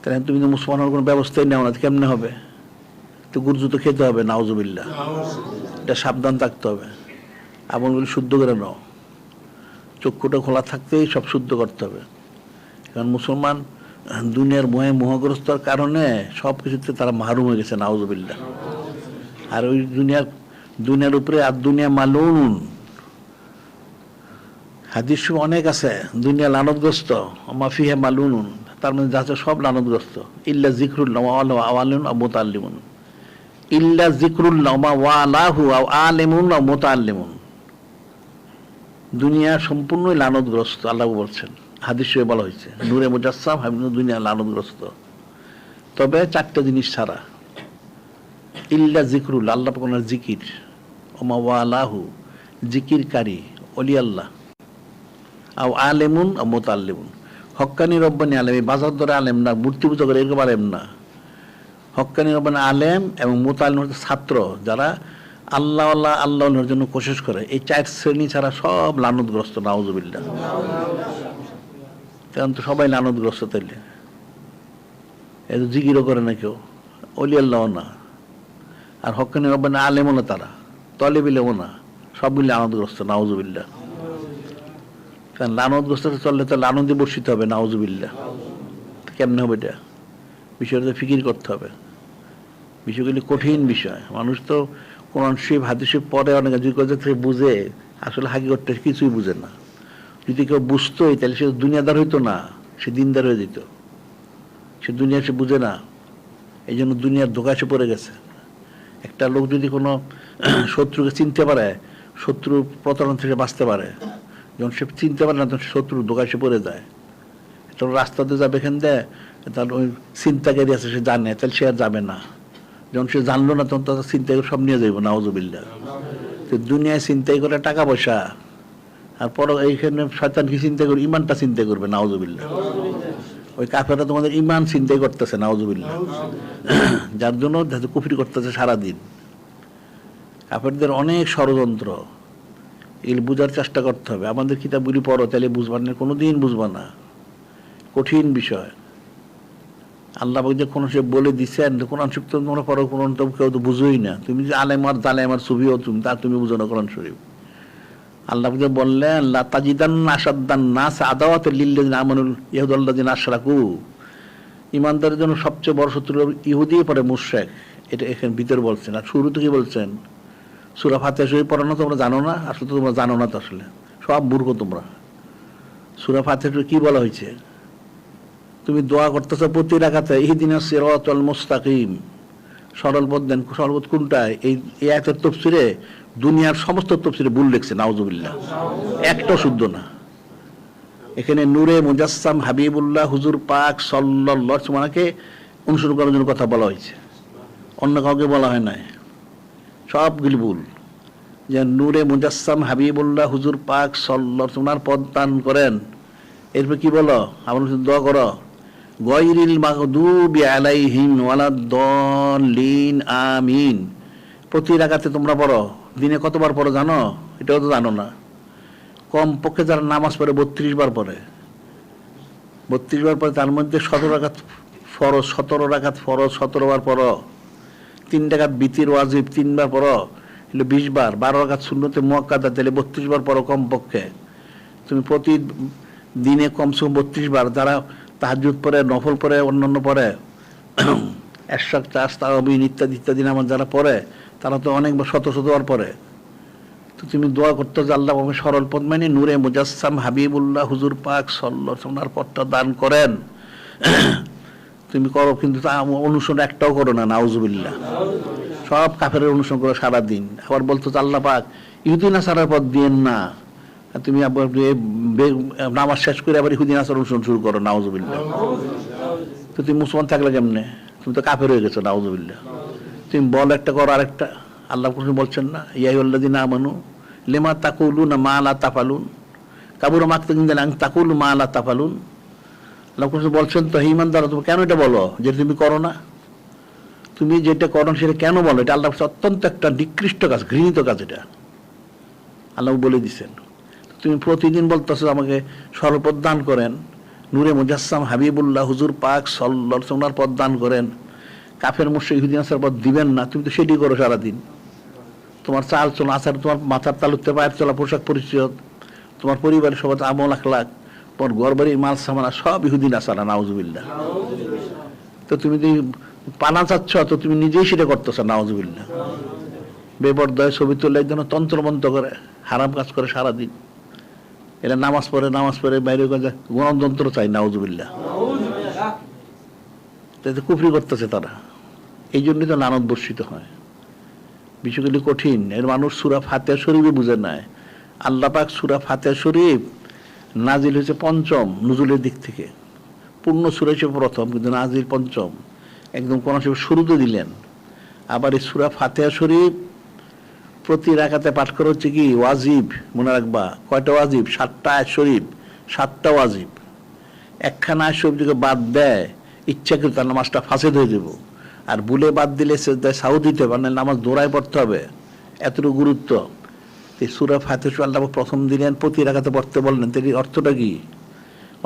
তাহলে তুমি তো মুসলমান হওয়ার কোনো ব্যবস্থাই নেও না, কেমনে হবে? তো গুরজু তো খেতে হবে, নাউজুবিল্লাহ। এটা সাবধান থাকতে হবে। আমলগুলি শুদ্ধ করে নাও, চক্ষুটা খোলা থাকতেই সব শুদ্ধ করতে হবে। কারণ মুসলমান দুনিয়ার মোহগ্রস্তর কারণে সব কিছুতে তারা মাহরুম হয়ে গেছে, নাউজুবিল্লাহ। আর ওই দুনিয়ার উপরে আর দুনিয়া মালুন, হাদিস অনেক আছে, দুনিয়া লানতগ্রস্ত, মাফিহা মালুন, তার মধ্যে যা আছে সব লানতগ্রস্ত। ইল্লা জিকরুল্লাহ আওয়ালিন আও মুতাআল্লিমুন, ইল্লা জিকরুল্লাহ ওয়ালাহু আও আলিমুন আও মুতাআল্লিমুন। দুনিয়া সম্পূর্ণই লানতগ্রস্ত, আল্লাহ বলছেন, হাদিসে বলা হয়েছে, নূরে মুজাসসাম দুনিয়া লানতগ্রস্ত। তবে চারটা জিনিস ছাড়া, ইল্লা জিকরুল্লাহ, আল্লাহ পাকের জিকির, ওমা ওয়ালাহু, জিকিরকারী ওলি আল্লাহ, আও আলেমুন আও মুতাআল্লিমুন, হক্কানি রব্বানি আলেম, এই বাজার ধরে আলেম না, মূর্তি পূজা করে এরকম আলেম না। হক্কানি রব্বানি আলেম এবং মুতাআল্লিম ছাত্র, যারা আল্লাহ আল্লাহ আল্লাহর জন্য কোশিশ করে। এই চার শ্রেণী ছাড়া সব লানতগ্রস্ত, নাউজুবিল্লাহ। কারণ তো সবাই লানতগ্রস্ত, তাইলে এত জিকিরও করে না কেউ, ওলি আল্লাহও না, আর হক্কানি রব্বানি আলেমও না, তারা তলেবিলেও না, সবগুলি লানতগ্রস্ত, নাউজুবিল্লাহ। কারণ লানতগ্রস্ত চললে তো লানতে বর্ষিত হবে, নাউজুবিল্লাহ। কেমনে হবে এটা? বিষয়টা ফিকির করতে হবে। বিষয়গুলি কঠিন বিষয়। মানুষ তো কোরআন শরীফ হাদিস শরীফ পরে অনেক থেকে বুঝে, আসলে হাকিকতটা কিছুই বুঝে না। যদি কেউ বুঝতোই তাহলে সে দুনিয়াদার হইতো না, সে দিনদার হয়ে যেত। সে দুনিয়া সে বুঝে না, এই জন্য দুনিয়ার ধোঁকায় সে পড়ে গেছে। একটা লোক যদি কোনো শত্রুকে চিনতে পারে, শত্রুর প্রতারণা থেকে বাঁচতে পারে। যখন সে চিনতে পারে না, তখন শত্রুর ধোঁকায় সে পড়ে যায়। তখন রাস্তাতে যাবে, এখান দিয়ে তার ওই চিন্তাকারী আছে, সে জানে, তাহলে সে আর যাবে না। যখন সে জানলো না, তখন তার চিন্তা করে সব নিয়ে যাইব, নাউজুবিল্লাহ। তো দুনিয়ায় চিন্তাই করে টাকা পয়সা, আর পর এইখানে শয়তান কি চিন্তা করবে? ইমানটা চিন্তা করবে, নাউজুবিল্লাহ। ওই কাফেররা তোমাদের ইমান চিন্তাই করতেছে, নাউজুবিল্লাহ। যার জন্য কুফরি করতেছে সারাদিন। কাফেরদের অনেক ষড়যন্ত্র, এগুলো বুঝার চেষ্টা করতে হবে। আমাদের কিতাবগুলি পড়ো, তাহলে বুঝবা না, কোনোদিন বুঝবা না, কঠিন বিষয়। আল্লাহ যে কোনো সে বলে দিচ্ছেন, কোরআন শরীফ তো তোমরা পড়ো, কোরআন তো কেউ তো বুঝোই না। তুমি যে আলেমার জালেমার ছবিও তুমি, তা তুমি বুঝো না কোরআন শরীফ। আল্লাহ যে বললেন, লা তাজিদান্না আশাদ্দান নাস আদাওয়াতাল লিল্লাযিনা আমানুল ইয়াহুদাল্লাযিনা আশরাকু, ইমানদারের জন্য সবচেয়ে বড় শত্রু ইহুদি, পরে মুশরিক। এটা এখানে ভিতরে বলছেন। আর শুরুতে কি বলছেন? সূরা ফাতিহা শরীফ পড়ানো তোমরা জানো না? আসলে তোমরা জানো না, তো আসলে সব মূর্খ তোমরা। সূরা ফাতিহা কি বলা হয়েছে? তুমি দোয়া করতেছো প্রতি রাকাতে, ইহদিনাস সিরাতাল মুস্তাকিম, সরল পথ দেন। সরল পথ কোনটা? এই আয়াতের তাফসীরে দুনিয়ার সমস্ত তাফসীরে ভুল লিখছে, নাউজুবিল্লাহ, একটাও শুদ্ধ না। এখানে নূরে মুজাসসাম হাবিবুল্লাহ হুজুর পাক সাল্লাল্লাহু আলাইহি ওয়াসাল্লামকে অনুসরণ করার জন্য কথা বলা হয়েছে, অন্য কাউকে বলা হয় নাই। সবগুলি ভুল। যে নূরে মুজাসসাম হাবিবুল্লাহ হুজুর পাক সাল্লাল্লাহু আলাইহি ওয়াসাল্লাম পথ দান করেন। এরপর কি বলো? আমরা দোয়া করো, গায়রিল মাগদুবি আলাইহিম ওয়ালাদ-দাল্লিন আমিন। প্রতি রাকাতে তোমরা পড়ো। দিনে কতবার পড়ো জানো? এটাও তো জানো না। কম পক্ষে যারা নামাজ পড়ে 32 বার পড়ে, 32 বার পড়ে, তার মধ্যে 17 রাকাত ফরজ, 17 রাকাত ফরজ 17 বার পড়ো। 3 রাকাত বিতির ওয়াজিব 3 বার পড়ো, এগুলো 20 বার। 12 রাকাত সুন্নতে মুআক্কাদা, তাহলে 32 বার পড়ো কম পক্ষে। তুমি প্রতি দিনে কমসে কম 32 বার। যারা তাহাজ্জুদ পড়ে, নফল পড়ে, অন্যান্য পড়ে, এশরাক, তারাবিহ ইত্যাদি ইত্যাদি নামাজ যারা পড়ে, তারা তো অনেকবার শত বার পড়ে। তো তুমি দোয়া করতে যে আল্লাহ আমাকে সরল পথ মানে নূরে মুজাসসাম হাবিবুল্লাহ হুজুর পাক সাল্লাল্লাহু আলাইহি ওয়াসাল্লামের পথটা দান করেন। তুমি করো, কিন্তু অনুসরণ একটাও করো না, নাউজুবিল্লাহ। সব কাফেরের অনুসরণ করো সারাদিন। আবার বলতো আল্লাহ পাক ইহুদি নাসারার পথ দিয়েন না, তুমি নামাজ শেষ করে আবার ইহুদিন আচার অনুসরণ শুরু করো, নাউজুবিল্লাহ। তো তুমি মুসলমান থাকলে কেমনে? তুমি তো কাফের হয়ে গেছো, নাউজুবিল্লাহ। তুমি বল একটা করো আরেকটা। আল্লাহ বলছেন না, ইয়া আইয়ুহাল্লাযীনা আমানু লিমা তাকুলুনা মা লা তাফআলুন কাবুরা মাকতান ইনদা আন তাকুলু মা লা তাফআলুন। আল্লাহ বলছেন তো, হে ঈমানদাররা, তুমি কেন এটা বলো যেটা তুমি করো না? তুমি যেটা করো সেটা কেন বলো? এটা আল্লাহ অত্যন্ত একটা নিকৃষ্ট কাজ, ঘৃণিত কাজ এটা, আল্লাহ বলে দিচ্ছেন। তুমি প্রতিদিন বলতেছো আমাকে সর্বপদ দান করেন, নূরে মুজাসসাম হাবিবুল্লাহ হুজুর পাক সাল্লাল্লাহু আলাইহি ওয়াসাল্লাম পদ দান করেন, কাফের মুশরিক ইহুদি নাসারার পদ দিবেন না, তুমি তো সেটি করো সারাদিন। তোমার চাল চলা, আচার, তোমার মাথার তালুতে পায়ের চলা, পোশাক পরিচ্ছদ, তোমার পরিবারের সবাই আমল আখলাক, তোমার ঘর বাড়ি মাল সামানা সব ইহুদি নাসারা, নাউজুবিল্লাহ। তো তুমি পানা চাচ্ছ, তো তুমি নিজেই সেটা করতেছ, নাউজুবিল্লাহ। বেপরদায় ছবি তুলে একজন তন্ত্রমন্ত্র করে, হারাম কাজ করে সারাদিন। এরা নামাজ পড়ে বাইরে গণতন্ত্র চাই, নাউজুবিল্লাহ। কুফরি করতেছে তারা, এই জন্যই তো লানত বর্ষিত হয়। বিষয়গুলি কঠিন। এর মানুষ সূরা ফাতিহা শরীফে বুঝে নাই। আল্লাহ পাক সূরা ফাতিহা শরীফ নাজিল হয়েছে পঞ্চম নুজুলের দিক থেকে, পূর্ণ সূরা হিসেবে প্রথম, কিন্তু নাজিল পঞ্চম, একদম কোরআন শরীফ শুরুতে দিলেন। আবার এই সূরা ফাতিহা শরীফ প্রতি রাকাতে পাঠ করা হচ্ছে কি ওয়াজিব, মনে রাখবা। কয়টা ওয়াজিব? 7টা আয়াত শরীফ, 7টা ওয়াজিব। একখানা আয়াত শরীফ যদি বাদ দেয় ইচ্ছাকৃত, তার নামাজটা ফাসেদ হয়ে যাব। আর ভুলে বাদ দিলে সেজদায় সাউ দিতে হবে, মানে নামাজ দৌড়ায় পড়তে হবে, এতটুকু গুরুত্ব। এই সূরা ফাতিহা আল্লাহ প্রথম দিলেন, প্রতি রাকাতে পড়তে বললেন। তার অর্থটা কি?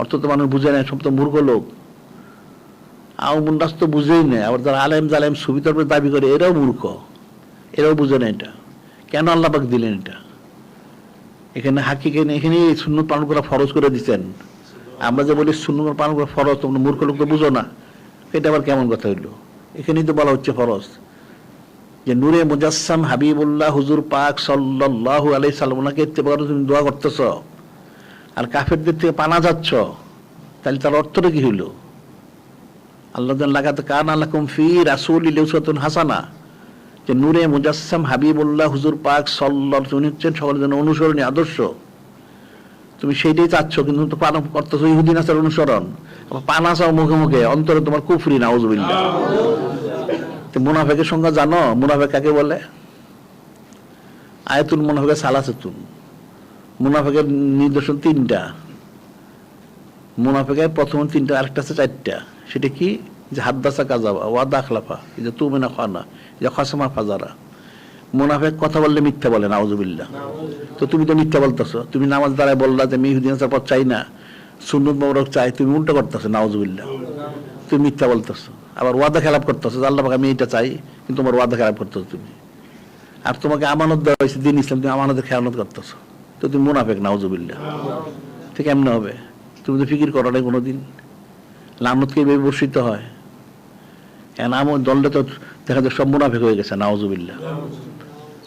অর্থ তো মানুষ বুঝে নেয়, সব তো মূর্খ লোক। মুন্ডাস তো বুঝেই নেই। আবার যারা আলেম জালেম সুবিধার দাবি করে, এরাও মূর্খ, এরাও বুঝে না এটা কেন আল্লাহ পাক দিলেন এটা। এখানে এখানে সুন্নত পালন করা ফরজ করে দিচ্ছেন। আমরা যে বলি সুন্নত পালন করা ফরজ, তোমরা মূর্খ লোক তো বুঝো না, এটা আবার কেমন কথা হইলো? এখানেই তো বলা হচ্ছে ফরজ, যে নূরে মুজাসসাম হাবিবুল্লাহ হুজুর পাক সাল্লাল্লাহু আলাইহি সাল্লাম, ওনাকে ইত্তেবা করে তুমি দোয়া করতেছ, আর কাফেরদের থেকে পানা যাচ্ছ, তাহলে তার অর্থটা কি হইল? আল্লাহ লাগাতে কানা লাকুম ফি রাসূলিল্লাহি উসওয়াতুন হাসানা, যে নূরে মুজাসসাম হাবিবুল্লাহ হুজুর পাক সাল্লাল্লাহু আলাইহি ওয়াসাল্লাম হচ্ছেন সকলের জন্য অনুসরণীয় আদর্শ। তুমি সেইটাই চাচ্ছ, কিন্তু তো পালন করতেছো ইহুদি নাসার অনুসরণ। পানা চাও মুখে মুখে, অন্তরে তোমার কুফরি, নাউজুবিল্লাহ। মুনাফিকের সংজ্ঞা জানো? মুনাফিক কাকে বলে? আয়াতুল মুনাফিক সালাসাতুন। মুনাফিকের নিদর্শন 3টা। মুনাফিকের প্রথম 3টা, আরেকটা আছে 4টা। সেটা কি? যে হাদ্দাসা কাযাবা, ওয়াদা আখলাফা, এই যে তুমিনা খানা, এই যে খাসমা ফাজারা। মুনাফিক কথা বললে মিথ্যা বলে, নাউজুবিল্লাহ। তো তুমি তো মিথ্যা বলতেছো। তুমি নামাজ দ্বারায় বললা যে আমি ইহুদি নাসার পথ চাই না, সুন্নত মোবারক চাই, তুমি উল্টা করতেছো, নাউজুবিল্লাহ। তুমি মিথ্যা বলতেছো। আবার ওয়াদা খেলাপ করতেছো, আল্লাহ পাক আমি এটা চাই, কিন্তু তোমার ওয়াদা খেলাপ করতেছো তুমি। আর তোমাকে আমানত দেওয়া হয়েছে দিন ইসলাম, তুমি আমানতের খেয়ানত করতেছো, তো তুমি মুনাফিক, নাউজুবিল্লাহ। ঠিক এমনি হবে? তুমি তো ফিকির করো নাই কোনোদিন? লানত কে বর্ষিত হয়? আমার দলটা তো দেখা যায় সব মুনাফিক হয়ে গেছে, নাউজুবিল্লাহ।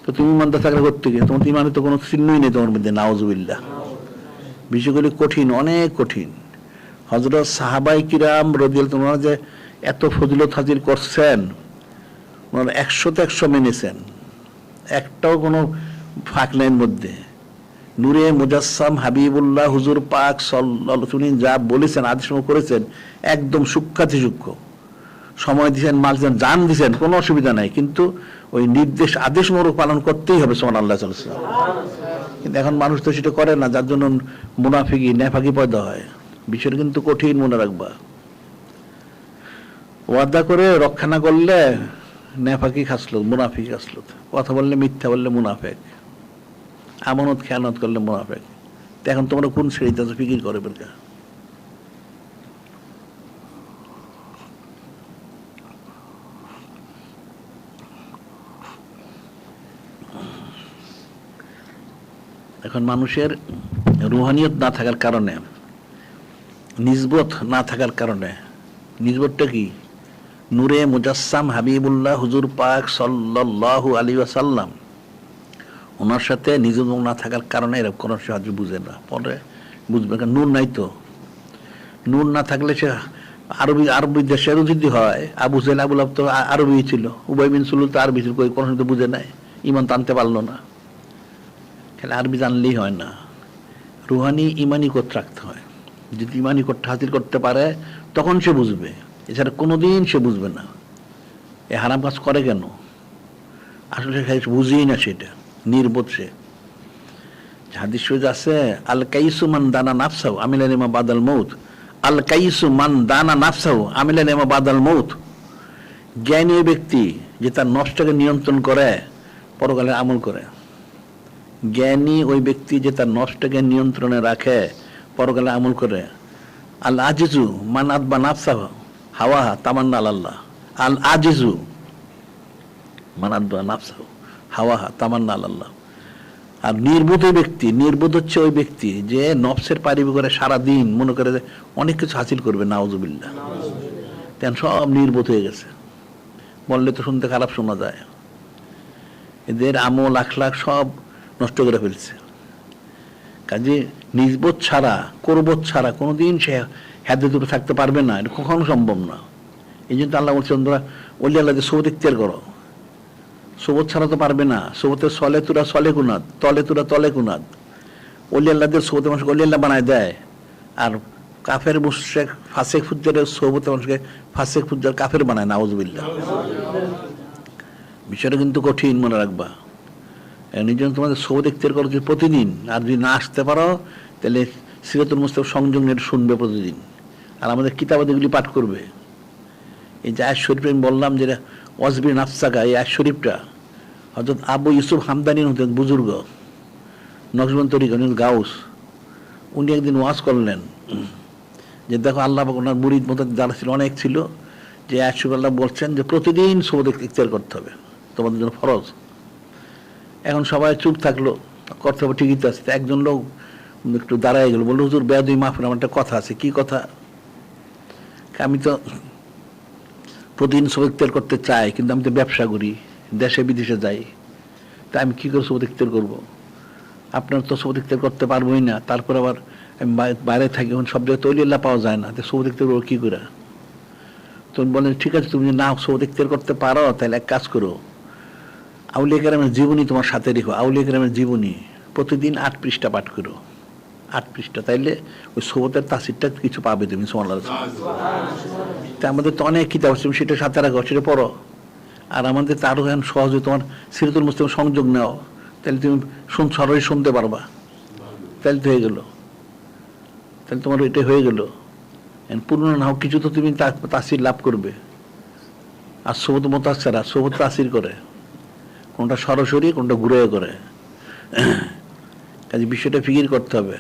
তো তুমি ইমানদার থাকলে করতে গিয়ে তোমার ইমানের তো কোনো চিহ্নই নেই তোমার মধ্যে, নাউজুবিল্লাহ। বিষয়গুলি কঠিন, অনেক কঠিন। হযরত সাহাবায়ে কিরাম রাদিয়াল্লাহু আনহুম যে এত ফজিলত হাজির করছেন, ওনারা 100তে 100 মেনেছেন, একটাও কোনো ফাঁক নাই মধ্যে। নূরে মুজাসসাম হাবিবুল্লাহ হুজুর পাক সাল্লাল্লাহু আলাইহি ওয়াসাল্লাম যা বলেছেন, আদেশ করেছেন, একদম সূক্ষ্মাতি সূক্ষ্ম। সময় দিয়েছেন, মাল দিয়েছেন, জান দিয়েছেন, কোনো অসুবিধা নাই, কিন্তু ওই নির্দেশ আদেশ মোরক পালন করতেই হবে, সুবহানাল্লাহ। কিন্তু এখন মানুষ তো সেটা করে না, যার জন্য মুনাফিকি নেফাকি পয়দা হয়। বিষয়টা কিন্তু কঠিন, মনে রাখবা। ওয়াদা করে রক্ষা না করলে নেফাকি খাসলো, মুনাফিকি খাসলো। কথা বললে মিথ্যা বললে মুনাফিক, আমানত খেয়ানত করলে মুনাফিক। এখন তোমরা কোন শ্রেণীতে আছো ফিকির করে বেরকা। এখন মানুষের রুহানিয়ত না থাকার কারণে, নিসবত না থাকার কারণে, নিসবতটা কি? নূরে মুজাসসাম হাবিবুল্লাহ হুজুর পাক সাল্লাল্লাহু আলাইহি ওয়াসাল্লাম, ওনার সাথে নিসবত না থাকার কারণে এরকম কোনো সাহায্য বুঝে না, পরে বুঝবে। কারণ নূর নাই তো। নূর না থাকলে সে আরবি দেশের যদি হয়, আবু জেহেল আবু লাহাব তো আরবি ছিল, উবাই বিন সুলুল তো আরবি ছিল, কোনো বুঝে নাই, ইমান টানতে পারলো না। আরবি জানলেই হয় না। রুহানি ইমানি কোট রাখতে হয়। যদি ইমানি কোটটা হাসিল করতে পারে তখন সে বুঝবে, এছাড়া কোনোদিন সে বুঝবে না এ হারাম কাজ করে কেন। আসলে সে বুঝেই না, সেটা নির্বোধ সে। হাদিস শরীফে আছে, আল কাইসু মান দানা নাফসাহু আমিলা লিমা বাদাল মউত। আল কাইসু মান দানা নাফসাহু আমিলা লিমা বাদাল মউত। জ্ঞানী ব্যক্তি যে তার নফসটাকে নিয়ন্ত্রণ করে, পরকালের আমল করে। জ্ঞানী ওই ব্যক্তি যে তার নফসটাকে নিয়ন্ত্রণে রাখে, পরকালে আমল করে। আল আজিজু মান আতবা নাফসাহু হাওয়াহা তামান্না আলাল্লাহ। আল আজিজু মান আতবা নাফসাহু হাওয়াহা তামান্না আলাল্লাহ। আর নির্বোধ ব্যক্তি, নির্বোধ হচ্ছে ওই ব্যক্তি যে নফসের পারিবি করে সারাদিন মনে করে অনেক কিছু হাসিল করবে, নাউজুবিল্লাহ। তেন সব নির্বোধ হয়ে গেছে। বললে তো শুনতে খারাপ শোনা যায়, এদের আমল আখলাক সব নষ্ট করে ফেলছে। কাজে নিজবোধ ছাড়া, করবোধ ছাড়া কোনোদিন সে হাতে দুটো থাকতে পারবে না, এটা কখনো সম্ভব না। এই জন্য আল্লাহ বলছেন, তোমরা ওলি আল্লাহদের সোবত ইখতিয়ার করো। সোবত ছাড়া তো পারবে না। সোবতের সলে তুরা সলে কুনাদ, তলে তুরা তলে কুনাদ। ওলি আল্লাহদের সোবতে মানুষকে ওলি আল্লাহ বানায় দেয়, আর কাফের মুশরিক ফাসিক ফুজ্জারের সোবতে মানুষকে ফাসিক ফুজ্জার কাফের বানায়, নাউজুবিল্লাহ। বিষয়টা কিন্তু কঠিন, মনে রাখবা। এই জন্য তোমাদের সোবত ইখতিয়ার করো প্রতিদিন। আর যদি না আসতে পারো তাহলে সিরাতুল মুস্তাফা সংযোগ নিয়ে শুনবে প্রতিদিন, আর আমাদের কিতাবাদিগুলি পাঠ করবে। এই যে আয়াত শরীফ আমি বললাম, যেটা ওয়াজবির নাফসাকা, এই আয়াত শরীফটা হযরত আবু ইউসুফ হামদানি হতেন, বুজুর্গ নকশবন্দ তরিকা, গাউস। উনি একদিন ওয়াজ করলেন যে দেখো, আল্লাহ পাক ওনার মুরিদ মতো যারা ছিল, অনেক ছিল, যে আয়াত শরীফ আল্লাহ বলছেন যে প্রতিদিন সোবত ইখতিয়ার করতে হবে, তোমাদের জন্য ফরজ। এখন সবাই চুপ থাকলো, করতে হবে ঠিকই তো আছে। একজন লোক একটু দাঁড়ায় গেল, বললো, হুজুর বেয়াদবি মাফ করুন, আমার একটা কথা আছে। কি কথা? আমি তো প্রতিদিন সোবত ইখতিয়ার করতে চাই, কিন্তু আমি তো ব্যবসা করি, দেশে বিদেশে যাই, তা আমি কী করে সোবত ইখতিয়ার করবো? আপনার তো সোবত ইখতিয়ার করতে পারবোই না, তারপর আবার আমি বাইরে থাকি, এখন সব জায়গায় তৈরি আল্লাহ পাওয়া যায় না, তো সোবত ইখতিয়ার করবো কী করে? তুমি বলেন, ঠিক আছে, তুমি না সোবত ইখতিয়ার করতে পারো, তাহলে এক কাজ করো, আউলিয়া কেরামের জীবনী তোমার সাথে রেখো। আউলিয়া কেরামের জীবনী প্রতিদিন 8 পৃষ্ঠা পাঠ করো, 8 পৃষ্ঠা। তাইলে ওই সোবতের তাসিরটা কিছু পাবে তুমি, সুবহানাল্লাহ। তা আমাদের তো অনেক কিতাব আছে, তুমি সেটা সাথে রাখো, সেটা পড়ো। আর আমাদের তো আরও এখন সহজে তোমার সিরাতুল মুস্তাফা সংযোগ নাও, তাহলে তুমি সরাসরি শুনতে পারবা। তাহলে তো হয়ে গেল, তাহলে তোমার এটা হয়ে গেল। পুরনো না হোক কিছু তো তুমি তাসির লাভ করবে। আর সোবত মোতাসসিরা, সোবত তাসির করে, কোনটা সরাসরি, কোনটা ঘুরে করে। কাজে বিষয়টা ফিকির করতে হবে।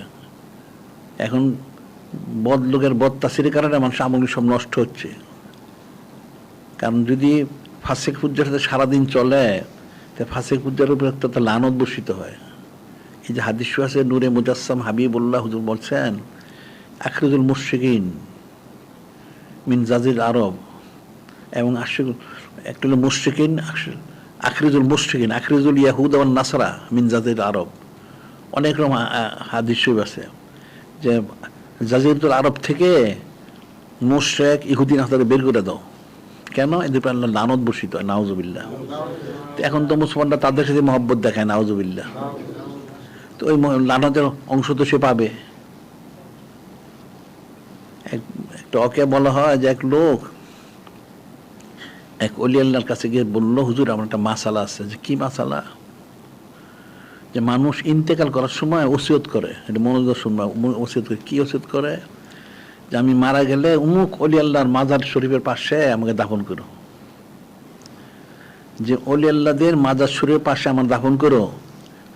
এখন বদ লোকের বদ তাসিরের কারণে মানুষ আমল সব নষ্ট হচ্ছে। কারণ যদি ফাসিক ফুজ্জার সাথে সারাদিন চলে, তা ফাসিক ফুজ্জার উপর একটা লানত বর্ষিত হয়। এই যে হাদিস আছে, নূরে মুজাসসাম হাবিবুল্লাহ হুজুর বলছেন, আখরিজুল মুশরিকিন মিন জাজির আরব, এবং একটা হলো মুশরিকিন, আখরিজুল মুশরিকিন, আখরিজুল ইয়াহুদ ওয়ান নাসরা মিন জাজির আরব। অনেক রকম হাদিস শরীফ আছে যে জাজিরুল আরব থেকে মুশরিক ইহুদি নাসারা বের করে দাও। কেন? এদের উপর আল্লাহ লানত বর্ষিত হয়, নাউজুবিল্লাহ। এখন তো মুসলমানরা তাদের সাথে মহব্বত দেখায়, নাউজুবিল্লাহ। তো ওই লানতের অংশ তো সে পাবে। একটা ওকে বলা হয় যে এক লোক এক ওলি আল্লাহর কাছে গিয়ে বললো, হুজুর আমার একটা মাসালা আছে। যে কি মাসালা? যে মানুষ ইন্তেকাল করার সময় ওসিয়ত করে, এটা মনোযোগ শুনবা, ওসিয়ত করে। কি ওসিয়ত করে? যে আমি মারা গেলে অমুক ওলি আল্লাহর মাজার শরীফের পাশে আমাকে দাফন করো। যে ওলি আল্লাহদের মাজার শরীফের পাশে আমার দাফন করো।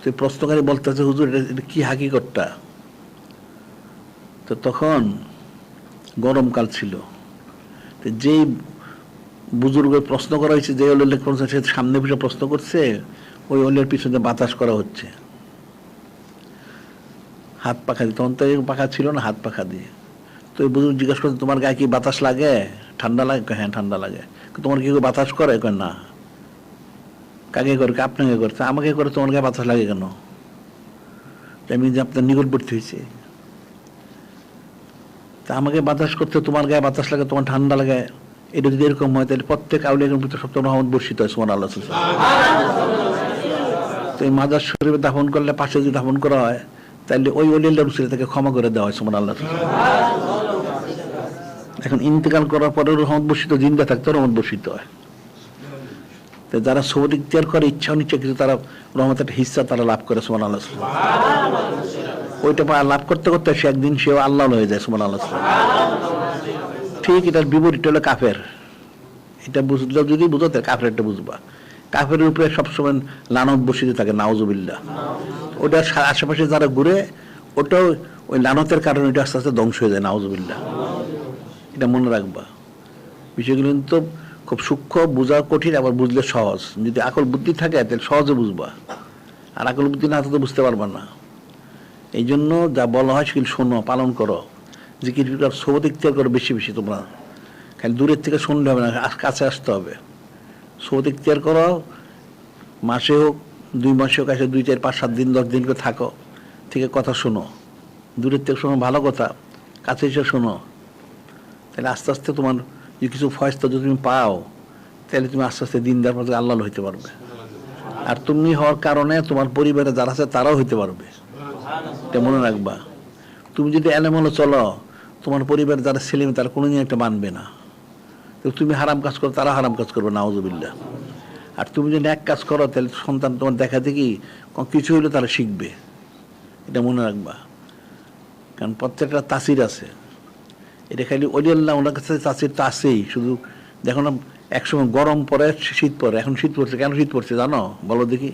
তো প্রশ্নকারী বলতেছে, হুজুর এটা কি হাকিকতটা? তো তখন গরমকাল ছিল, তো যেই বুজুর্গের প্রশ্ন করা হয়েছে, যে ওলি সে সামনে বসে প্রশ্ন করছে, ওই ওলির পিছনে বাতাস করা হচ্ছে, হাত পাখা দিয়ে। তখন তো পাখা ছিল না, হাত পাখা দিয়ে। তো ওই বুজুর্গ জিজ্ঞাসা করছে, তোমার গায়ে কি বাতাস লাগে? ঠান্ডা লাগে? হ্যাঁ ঠান্ডা লাগে। তোমার কি বাতাস করে? না। কাকে করে? আপনাকে করছে। আমাকে করে তোমার গায়ে বাতাস লাগে কেন? আমি যে আপনার নিকটবর্তী হয়েছে, তা আমাকে বাতাস করতে তোমার গায়ে বাতাস লাগে, তোমার ঠান্ডা লাগে। এটা যদি এরকম হয়, তাহলে প্রত্যেক আউলিয়ার ভিতরে সপ্তাহ রহমত বর্ষিত হয়, সুবহানাল্লাহ। তো এই মাজার শরীফে দাফন করলে, পাশে যদি দাফন করা হয়, তাইলে ওই অলিয়াল্লাহ রসুলের তাকে ক্ষমা করে দেওয়া হয় সুবহানাল্লাহ। এখন ইন্তেকাল করার পরে রহমত বর্ষিত, জিন্দা থাকতে রহমত বর্ষিত হয়। তো যারা সবুত ইখতিয়ার করে ইচ্ছা অনিচ্ছা কিছু তারা রহমতের একটা হিস্সা তারা লাভ করে সুবহানাল্লাহ। ওইটা লাভ করতে করতে সে একদিন সেও আল্লাহ হয়ে যায় সুবহানাল্লাহ। ঠিক এটার বিপরীত হলো কাফের। এটা বুঝলে যদি বুঝো তাহলে কাফের একটা বুঝবা। কাফের উপরে সবসময় লানত বসিতে থাকে নাউজুবিল্লাহ। ওটার আশেপাশে যারা ঘুরে ওটাও ওই লানতের কারণে ওইটা আস্তে আস্তে ধ্বংস হয়ে যায় নাউজুবিল্লাহ। এটা মনে রাখবা। বিষয়গুলো কিন্তু খুব সূক্ষ্ম, বোঝা কঠিন, আবার বুঝলে সহজ। যদি আকল বুদ্ধি থাকে তাহলে সহজে বুঝবা, আর আকল বুদ্ধি না থাকলে বুঝতে পারবা না। এই জন্য যা বলা হয় সেগুলো শোনো, পালন করো। জিকির সবত ইখতিয়ার করো বেশি বেশি। তোমরা খালি দূরের থেকে শুনলে হবে না, কাছে আসতে হবে। সবত ইখতিয়ার করো, মাসে হোক 2 মাসে হোক, আসে 2, 4, 5, 7 দিন 10 দিন করে থাকো, থেকে কথা শোনো। দূরের থেকে শোনো ভালো কথা, কাছে এসে শোনো। তাহলে আস্তে আস্তে তোমার যে কিছু ফয়সালা যদি তুমি পাও, তাহলে তুমি আস্তে আস্তে দিনদার মধ্যে আল্লাহ হইতে পারবে। আর তুমি হওয়ার কারণে তোমার পরিবারে যারা আছে তারাও হইতে পারবে। এটা মনে রাখবা। তুমি যদি এলেমহলে চলো, তোমার পরিবারে যারা ছেলে মেয়ে তারা কোনোদিন একটা মানবে না। তো তুমি হারাম কাজ করো, তারা হারাম কাজ করবে নাউজুবিল্লাহ। আর তুমি যদি এক কাজ করো, তাহলে সন্তান তোমার দেখা দেখি কিছু হইলে তারা শিখবে। এটা মনে রাখবা। কারণ প্রত্যেকটা তাসির আছে। এটা খালি ওলিয়াল্লাহ ওনার কাছে তাসির তো আছেই। শুধু দেখো না, একসময় গরম পরে শীত পরে, এখন শীত পড়ছে। কেন শীত পড়ছে জানো? বলো দেখি।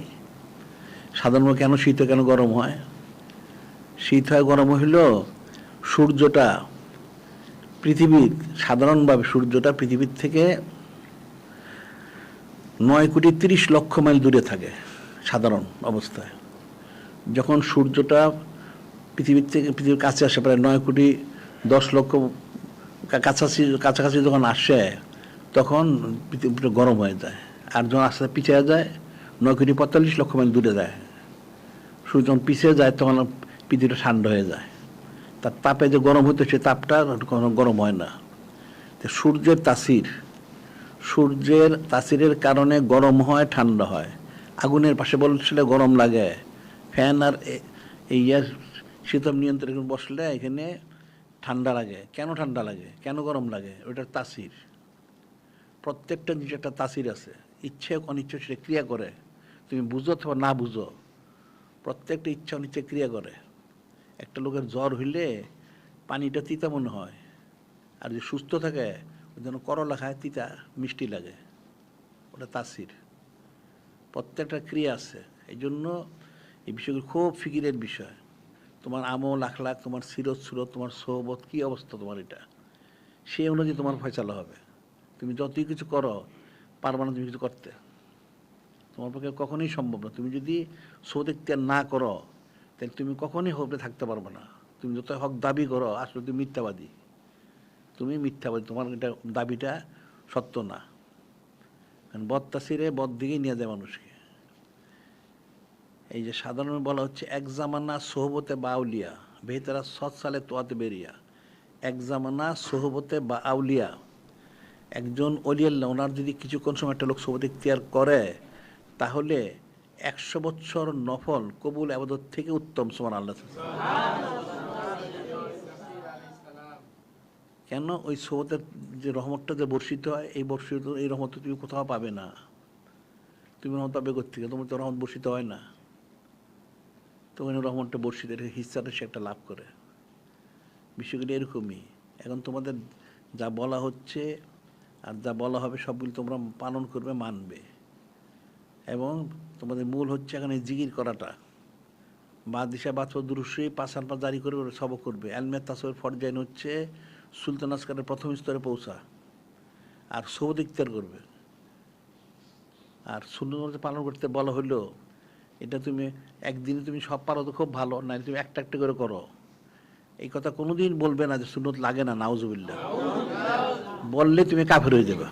সাধারণত কেন শীত কেন গরম হয়? শীত হয় গরম হইল সূর্যটা পৃথিবীর, সাধারণভাবে সূর্যটা পৃথিবীর থেকে 9,30,00,000 মাইল দূরে থাকে সাধারণ অবস্থায়। যখন সূর্যটা পৃথিবীর কাছে আসে, প্রায় 9,10,00,000 কাছাকাছি যখন আসে, তখন পৃথিবীটা গরম হয়ে যায়। আর যখন আস্তে আস্তে পিছিয়ে যায়, 9,45,00,000 মাইল দূরে যায়, সূর্য যখন পিছিয়ে যায় তখন পৃথিবীটা ঠান্ডা হয়ে যায়। তার তাপে যে গরম হতো, সে তাপটা কখনো গরম হয় না। সূর্যের তাসিরের কারণে গরম হয়, ঠান্ডা হয়। আগুনের পাশে বসলে গরম লাগে, ফ্যান আর এই শীতল নিয়ন্ত্রণে বসলে এখানে ঠান্ডা লাগে। কেন ঠান্ডা লাগে, কেন গরম লাগে? ওটার তাসির। প্রত্যেকটা জিনিস একটা তাসির আছে। ইচ্ছে অনিচ্ছে সে ক্রিয়া করে। তুমি বুঝো অথবা না বুঝো, প্রত্যেকটা ইচ্ছা অনিচ্ছে ক্রিয়া করে। একটা লোকের জ্বর হইলে পানিটা তিতা মনে হয়, আর যে সুস্থ থাকে যেন করলা খায় তিতা মিষ্টি লাগে। ওটা তাসির। প্রত্যেকটা ক্রিয়া আছে। এই জন্য এই বিষয়গুলো খুব ফিকিরের বিষয়। তোমার আমল আখলাক, তোমার সিরত সুরত, তোমার সোহবত কী অবস্থা তোমার, এটা সেই অনুযায়ী তোমার ফয়সালা হবে। তুমি যতই কিছু করো, পারবা না তুমি কিছু করতে। তোমার পক্ষে কখনোই সম্ভব না। তুমি যদি সোহবত ইখতিয়ার না করো, তাহলে তুমি কখনোই হকে থাকতে পারবে না। তুমি যত হক দাবি করো, আসলে তুমি মিথ্যাবাদী। তোমার এটা দাবিটা সত্য না। কারণ বদতাসিরে বদ দিকেই নিয়ে যায় মানুষকে। এই যে সাধারণ বলা হচ্ছে এক জামানা সোহবতে বা আউলিয়া বেহতারা 7 সালে তোয়াতে বেরিয়া। এক জামানা সোহবতে বা আউলিয়া, একজন ওলিয়াল্লাহ ওনার যদি কিছুক্ষণ সময় একটা লোক সোহবত ইখতিয়ার করে, তাহলে 100 বছর নফল কবুল ইবাদত থেকে উত্তম। সুবহানাল্লাহ। কেন? ওই সোহবতের যে রহমতটা যে বর্ষিত হয়, এই রহমত তুমি কোথাও পাবে না। তুমি রহমত পাবে কোত্থেকে? তোমার তো রহমত বর্ষিত হয় না। তখন রহমতটা বর্ষিত, হিস্সাটা সে একটা লাভ করে। বিষয়গুলি এরকমই। এখন তোমাদের যা বলা হচ্ছে আর যা বলা হবে সবগুলি তোমরা পালন করবে, মানবে। এবং তোমাদের মূল হচ্ছে এখানে জিকির করাটা। বাদিশা বাতফ দুরুশরী 5 পা জারি করে সবক করবে। আলমে তাসawwuf ফরজাইন হচ্ছে সুলতান আসকারের প্রথম স্তরে পৌঁছা, আর সোহবত ইখতিয়ার করবে। আর সুন্নাত পালন করতে বলা হলো, এটা তুমি একদিনে তুমি সব পারো তো খুব ভালো, না তুমি একটা একটা করে করো। এই কথা কোনোদিন বলবে না যে সুন্নত লাগে না, নাউজুবিল্লাহ। বললে তুমি কাফের হয়ে যাবে,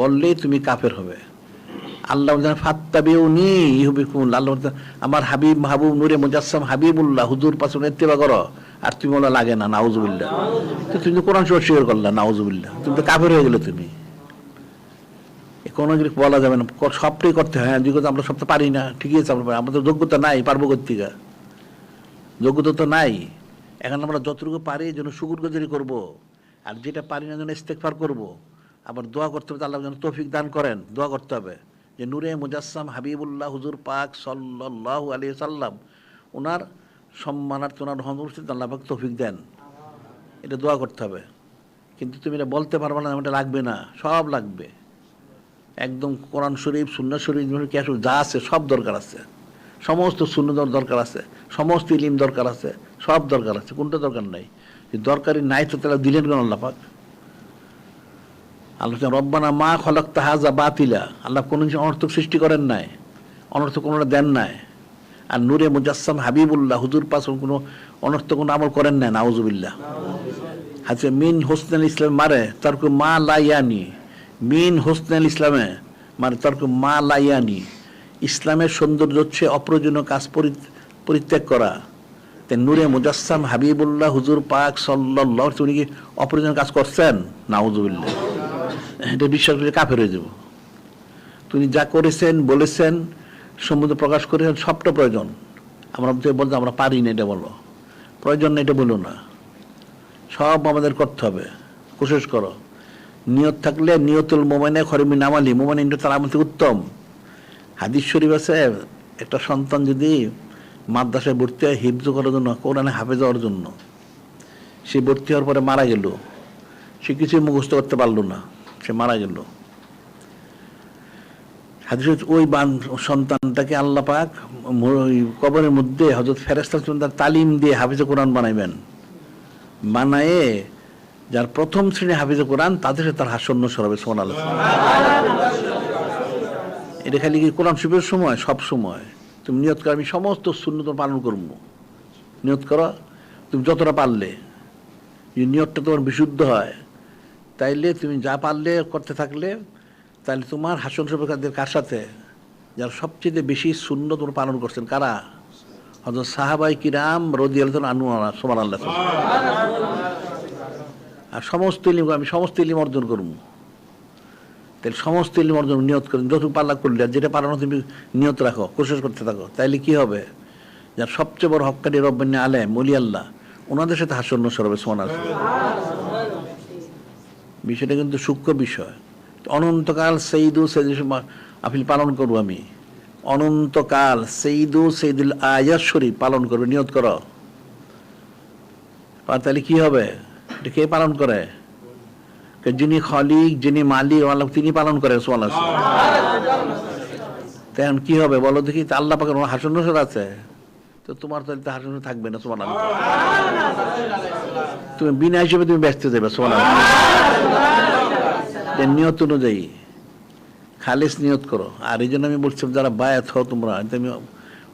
বললেই তুমি কাফের হবে। আল্লাহ ফাত্তাবিউনি ইউহিব্বুকুমুল্লাহ, আল্লাহ আমার হাবিব মাহবুব নূরে মুজাসসাম হাবিবুল্লাহ হুজুর পাশে ইত্তেবা করো, আর তুমি বলো লাগে না, নাউজুবিল্লাহ। তো তুমি তো কোরআন শরীফ শিওর করলা, নাউজুবিল্লাহ। তুমি তো কাফের হয়ে গেলে। তুমি কোনো কিছু বলা যাবে না, সবটাই করতে হয়। আমরা সব তো পারি না, ঠিকই আছে, আমরা আমাদের যোগ্যতা নাই, পারবো কর্তিকা। যোগ্যতা তো নাই। এখন আমরা যতটুকু পারি যেন শুকরগুজারি করব, আর যেটা পারি না যেন ইস্তেগফার করব। আবার দোয়া করতে হবে আল্লাহ যেন তৌফিক দান করেন, দোয়া করতে হবে যে নূরে মুজাসসাম হাবিবুল্লাহ হুজুর পাক সাল্লাল্লাহু আলাইহি সাল্লাম ওনার সম্মানার্থে ওনার রহমত আল্লাহ পাক তৌফিক দেন, এটা দোয়া করতে হবে। কিন্তু তুমি এটা বলতে পারবে না, এটা লাগবে না, সব লাগবে একদম। কোরআন শরীফ, সুন্নাহ শরীফ, যা আছে সব দরকার আছে, সমস্ত সুন্নাহ দরকার আছে, সমস্ত ইলম দরকার আছে, সব দরকার আছে, কোনটা দরকার নাই? দরকারি নাই তো তাহলে দিলেন কেন আল্লাহ পাক? আল্লাহ রব্বানা মা খলাকতা হাযা বাতিলা, আল্লাহ কোনো কিছু অনর্থক সৃষ্টি করেন নাই, অনর্থক কোনোটা দেন নাই। আর নূরে মুজাসসাম হাবিবুল্লাহ হুজুর পাক কোনো অনর্থক কোনো আমল করেন নাই, নাউজুবিল্লাহ। আচ্ছা, মিন হোসনেল ইসলাম মারে তারকু মা লাইয়ানি, মিন হোসনেল ইসলামে মানে তারকু মা লাইয়ানি, ইসলামের সৌন্দর্য হচ্ছে অপ্রয়োজনীয় কাজ পরিত্যাগ করা। তাই নূরে মুজাসসাম হাবিবুল্লাহ হুজুর পাক সাল্লাল্লাহু আলাইহি উনি কি অপ্রয়োজনীয় কাজ করছেন? নাউজুবিল্লাহ। এটা বিশ্বাস করলে কাফের হয়ে যাব। তিনি যা করেছেন বলেছেন সম্বন্ধে প্রকাশ করেছেন সবটা প্রয়োজন। আমরা বলতে আমরা পারি না, এটা বলো প্রয়োজন না, এটা বলো না, সব আমাদের করতে হবে। কোশিশ করো, নিয়ত থাকলে নিয়তুল মোমেনে খরিমিন আমালি, মোমেন ইন্দ্র তার আমল থেকে উত্তম। হাদিস শরীফ আছে, একটা সন্তান যদি মাদ্রাসায় ভর্তি হয় হিফজ করার জন্য, কোরআনে হাফেজ হওয়ার জন্য, সে ভর্তি হওয়ার পরে মারা গেল, সে কিছুই মুখস্থ করতে পারলো না, সে মারা গেল। হাদিস ওই সন্তানটাকে আল্লাহ পাক কবরের মধ্যে হযরত ফেরেশতা তার তালিম দিয়ে হাফেজে কোরআন বানাইবেন, বানায়ে যার প্রথম শ্রেণী হাফেজে কোরআন তাদের সাথে তার হাস্য নসর হবে। সুবহানাল্লাহ। এটা খালি কি কোরআন শরীফের সময়? সব সময় তুমি নিয়ত করো আমি সমস্ত সুন্নত পালন করবো, নিয়ত করো তুমি যতটা পারলে। যদি নিয়তটা তোমার বিশুদ্ধ হয় তাইলে তুমি যা পারলে করতে থাকলে, তাহলে তোমার হাসন সরকারদের কার সাথে? যারা সবচেয়ে বেশি সুন্নত তোমরা পালন করছেন, কারা? হযরত সাহাবায়ে কিরাম রাদিয়াল্লাহু আনহু, সুবহানাল্লাহ। আর সমস্ত ইলম আমি সমস্ত ইলম অর্জন করবো, তাহলে সমস্ত ইলম অর্জন নিয়ত করেন, যতটুকু পাল্লা করলে, আর যেটা পারানো তুমি নিয়ত রাখো, কোশিশ করতে থাকো, তাইলে কি হবে? যার সবচেয়ে বড় হক্কানি রব্বানি আলেম ওলি আল্লাহ, ওনাদের সাথে হাসর নসর হবে। সুবহানাল্লাহ। বিষয়টা কিন্তু সূক্ষ্ম বিষয়। অনন্তকাল সেইদু সৈদুল আপিল পালন করবো আমি, অনন্তকাল সেইদু সৈদুল আয়াত শরীফ পালন করবে, নিয়ত করো। তাহলে কি হবে? এটা কে পালন করে? যিনি খালিক, যিনি মালিক আল্লাহ, তিনি পালন করেন। সুবহানাল্লাহ। তখন কি হবে বলো দেখি? আল্লাহ পাকের হাসন নসর আছে, তো তোমার তো হাসন নসর থাকবে না। সুবহানাল্লাহ। তুমি বিনা হিসেবে তুমি ব্যস্ত যাবে। সুবহানাল্লাহ। নিয়ত অনুযায়ী খালিস নিয়ত করো। আর এই জন্য আমি বলছিলাম যারা বায়াত হও তোমরা, আমি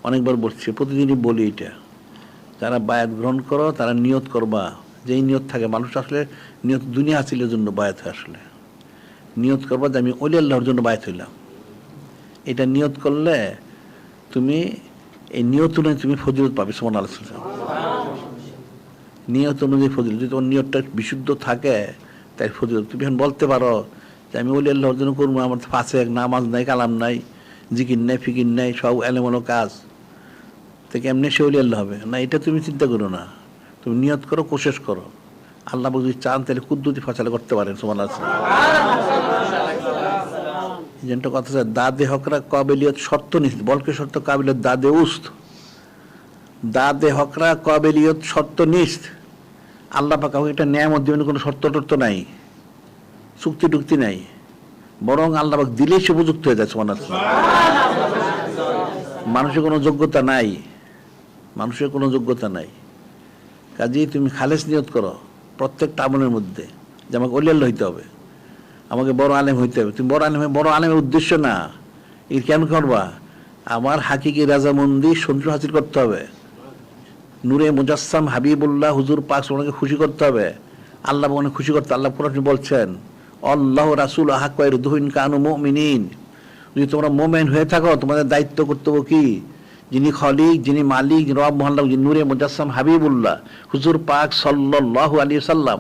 অনেকবার বলছি, প্রতিদিনই বলি এটা, যারা বায়াত গ্রহণ করো তারা নিয়ত করবা। যেই নিয়ত থাকে, মানুষ আসলে নিয়ত দুনিয়া হাসিলের জন্য বায়াত হয়, আসলে নিয়ত করবা যে আমি ওলি আল্লাহর জন্য বায়াত হইলাম। এটা নিয়ত করলে তুমি এই নিয়ত অনুযায়ী তুমি ফজিলত পাবে। সুবহানাল্লাহ। নিয়ত অনুযায়ী ফজিলত, যদি তোমার নিয়তটা বিশুদ্ধ থাকে তাই ফজিলত। তুমি এখন বলতে পারো যে আমি ওলি আল্লাহর জন্য করবো, আমার ফাঁসে নামাজ নাই, কালাম নাই, জিকির নাই, ফিকির নাই, সব এলোমেলো কাজ, তো কেমনি সে ওলি আল্লাহ হবে? না, এটা তুমি চিন্তা করো না, তুমি নিয়ত করো, কোশিশ করো। আল্লাহ যদি চান তাহলে কুদ্দুতি ফয়সালা করতে পারেন। সুবহানাল্লাহ। যেটা কথা আছে, দাদে হকরা কাবিলিয়ত শর্ত নিশ্চিত, বলকে শর্ত কাবিলিয়ত দাদে উস্ত, দাদে হকরা কাবিলিয়ত শর্ত নিশ্চিত। আল্লাহ পাক এটা নিয়ামত দিবেন, কোনো শর্ত টর্ত নাই, চুক্তি টুক্তি নাই, বরং আল্লাহ পাক দিলেই সে উপযুক্ত হয়ে যায়। সুবহানাল্লাহ। মানুষের কোনো যোগ্যতা নাই, মানুষের কোনো যোগ্যতা নাই। কাজেই তুমি খালেস নিয়ত করো প্রত্যেকটা আমলের মধ্যে, যে আমাকে ওলি আল্লাহ হইতে হবে, আমাকে বড় আলেম হইতে হবে। তুমি বড় আলেম, বড় আলেমের উদ্দেশ্য না, এর কেন করবা? আমার হাকিকি রাজামন্দি সন্তুষ্ট হাসিল করতে হবে, নূরে মুজাসসাম হাবিবুল্লাহ হুজুর পাক ওনাকে খুশি করতে হবে, আল্লাহ ওনাকে খুশি করতে। আল্লাহ কোরআনে বলছেন আল্লাহ রাসূল হাক্কা ইরদুইন কানু মুমিনিন, যদি তোমরা মুমিন হয়ে থাকো তোমাদের দায়িত্ব কর্তব্য কি? যিনি খালিক, যিনি মালিক, রব মহল্লা, যিনি নূরে মুজাসসাম হাবিবুল্লাহ হুজুর পাক সাল্লাল্লাহু আলাইহি সাল্লাম,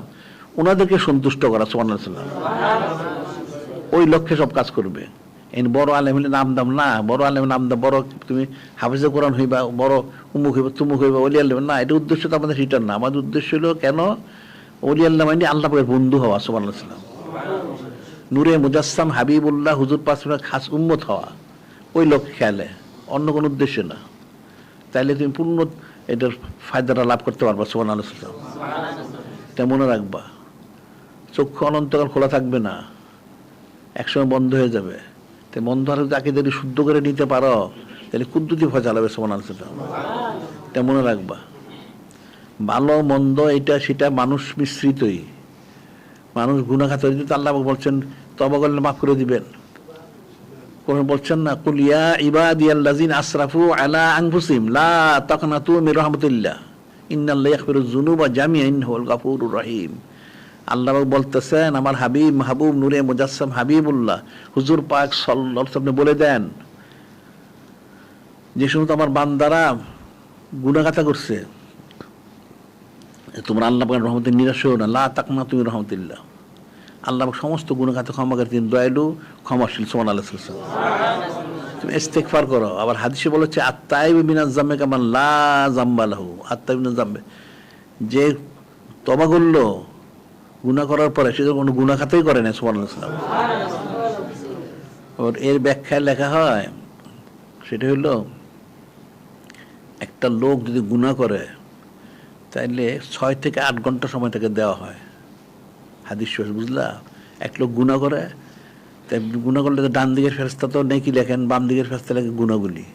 ওনাদেরকে সন্তুষ্ট করা। সুবহানাল্লাহ। ওই লক্ষ্যে সব কাজ করবে। এই বড় আলেম হলে নাম দাম না, বড় আলেম নাম দাম, বড় তুমি হাফিজে কোরআন হইবা, বড় উমুক হইবা, তুমুক হইবা, অলি আল্লাহ না, এটা উদ্দেশ্য তো আমাদের সেটার না। আমাদের উদ্দেশ্য হলো কেন অলি আল্লাহ মানে আল্লাহ পাকের বন্ধু হওয়া, সুবহানাল্লাহ সাল্লাম, নূরে মুজাসসাম হাবিবুল্লাহ হুজুর পাক খাস উম্মত হওয়া, ওই লোক খেয়ালে, অন্য কোনো উদ্দেশ্য না। তাইলে তুমি পূর্ণ এটার ফায়দাটা লাভ করতে পারবা, সুবহানাল্লাহ সাল্লাম। এটা মনে রাখবা। চক্ষু অনন্তকাল খোলা থাকবে না, একসময় বন্ধ হয়ে যাবে। তাই বন্ধ হলে তাকে যদি শুদ্ধ করে নিতে পারো তাহলে কুদ্দুতি ভয় চালাবে, সুবহানাল্লাহ সাল্লাম। এটা মনে রাখবা। ভালো মন্দ এটা সেটা মানুষ মিশ্রিতই, মানুষ গুনাহ খাতে যদি আল্লাহ বলছেন তওবা করলে মাফ করে দিবেন। কোন বলছেন না, কুল ইয়া ইবাদিয়াল্লাযিনা আসরাফু আলা আনফুসিহিম লা তাকনাতু মির রাহমাতিল্লাহ ইন্নাল্লাহা ইয়াগফিরুয যুনুবা জামিআন ইন্নাহুল গাফুরুর রহিম। আল্লাহ বলতেছেন আমার হাবিব মাহবুব নূরে মুজাসসাম হাবিবুল্লাহ হুজুর পাক সাল্লাল্লাহু আলাইহি ওয়াসাল্লাম বলে দেন, যে সমস্ত আমার বান্দারা গুনাহগাতা করছে তোমরা আল্লাহ পাকের রহমতে নিরাশ হও না, লা তাকনাতু মির রাহমাতিল্লাহ। আল্লাহ সমস্ত গুনাহগাতা ক্ষমা করে, তিনি দয়ালু ক্ষমাশীল, সুবহানাল্লাহ। তুমি ইস্তেগফার করো। আবার হাদিসে বলেছে আত-তাইবু মিনাজ যামবি কামান লা যামবা লাহু, আত-তাইবু মিনাজ যামবি, যে তওবা করলো গুনাহ করার পরে সে কোনো গুনাহ খাতাই করে না, সুবহানাল্লাহ। আর এর ব্যাখ্যায় লেখা হয় সেটা হলো একটা লোক যদি গুনাহ করে তাইলে 6 থেকে 8 ঘন্টা সময় তাকে দেওয়া হয়। হাদিস বুঝলা, এক লোক গুনাহ করে, তাই গুনাহ করলে ডান দিকের ফেরেশতা তো নেকি লেখেন, বাম দিকের ফেরেশতা লেখে গুনাহগুলি।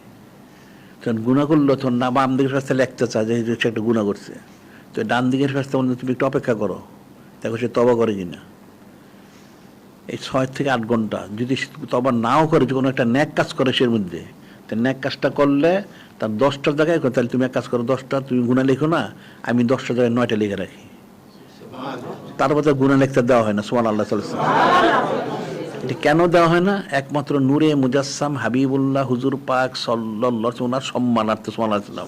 তখন গুনাহ করলো তখন না বাম দিকের ফেরেশতা লিখতে চায় যে সে একটা গুনাহ করছে, তো ডান দিকের ফেরেশতা বলে তুমি একটু অপেক্ষা করো, দেখো সে তওবা করে কিনা। এই 6 থেকে 8 ঘন্টা যদি তওবা নাও করে, যে কোনো একটা নেক কাজ করে সের মধ্যে, তো নেক কাজটা করলে তার 10টার জায়গায়, তাহলে তুমি এক কাজ করো, 10টা তুমি গুনাহ লেখো না, আমি 10টার জায়গায় 9টা লিখে রাখি, তারপর তো গুনাহ লিখতে দেওয়া হয় না, সুবহানাল্লাহ। এটা কেন দেওয়া হয় না? একমাত্র নূরে মুজাসসাম হাবিবুল্লাহ হুজুর পাক সাল্লাল্লাহু আলাইহি ওয়াসাল্লাম সম্মানার্থে, সুবহানাল্লাহ।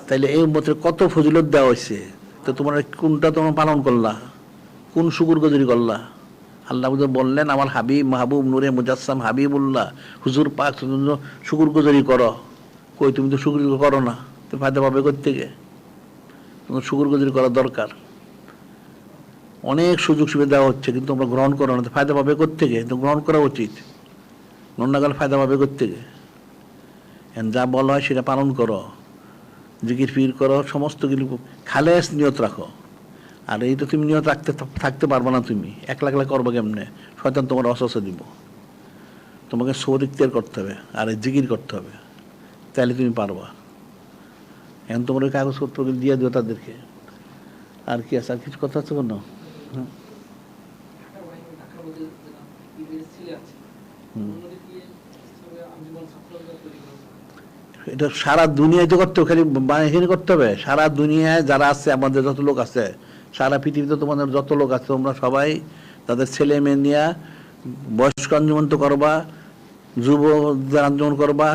তাইলে এই উম্মতের কত ফজিলত দেওয়া হয়েছে, তো তোমরা কোনটা তোমরা পালন করলা, কোন শুকরগুজারি করলা? আল্লাহ বললেন আমার হাবিব মাহবুব নূরে মুজাসসাম হাবিবুল্লাহ হুজুর পাক শুকরগুজারি করো। কই তুমি তো শুকরগুজারি করো না, তুমি ফায়দা পাবে কোত্থেকে? তোমার শুকরগুজারি করা দরকার। অনেক সুযোগ সুবিধা দেওয়া হচ্ছে কিন্তু তোমরা গ্রহণ করো না, তো ফায়দা পাবে কোত্থেকে? তো গ্রহণ করা উচিত, গ্রহণ না করলে ফায়দা পাবে কোত্থেকে? যা বলা হয় সেটা পালন করো, জিকির ফির করো, সমস্ত কিছু খালেস নিয়ত রাখো। আর এই তো তুমি নিয়ত থাকতে পারবো না, তুমি একলা একলা করবো কেমনে? শয়তান তোমার অসুস্থ দিব। তোমাকে সৌর ইখতিয়ার করতে হবে আর জিকির করতে হবে, তাহলে তুমি পারবা। এখন তোমার ওই কাগজপত্র দিয়ে দিও তাদেরকে। আর কি আছে? আর কিছু কথা আছে কোনো? এটা সারা দুনিয়ায় তো করতে হবে, খালি এখানে করতে হবে। সারা দুনিয়ায় যারা আছে, আমাদের যত লোক আছে, সারা পৃথিবীতে তোমাদের যত লোক আছে, তোমরা সবাই তাদের ছেলে মেয়ে নিয়ে বয়স্ক আঞ্জুমান তো করবা, যুবকদের আঞ্জুমান করবা,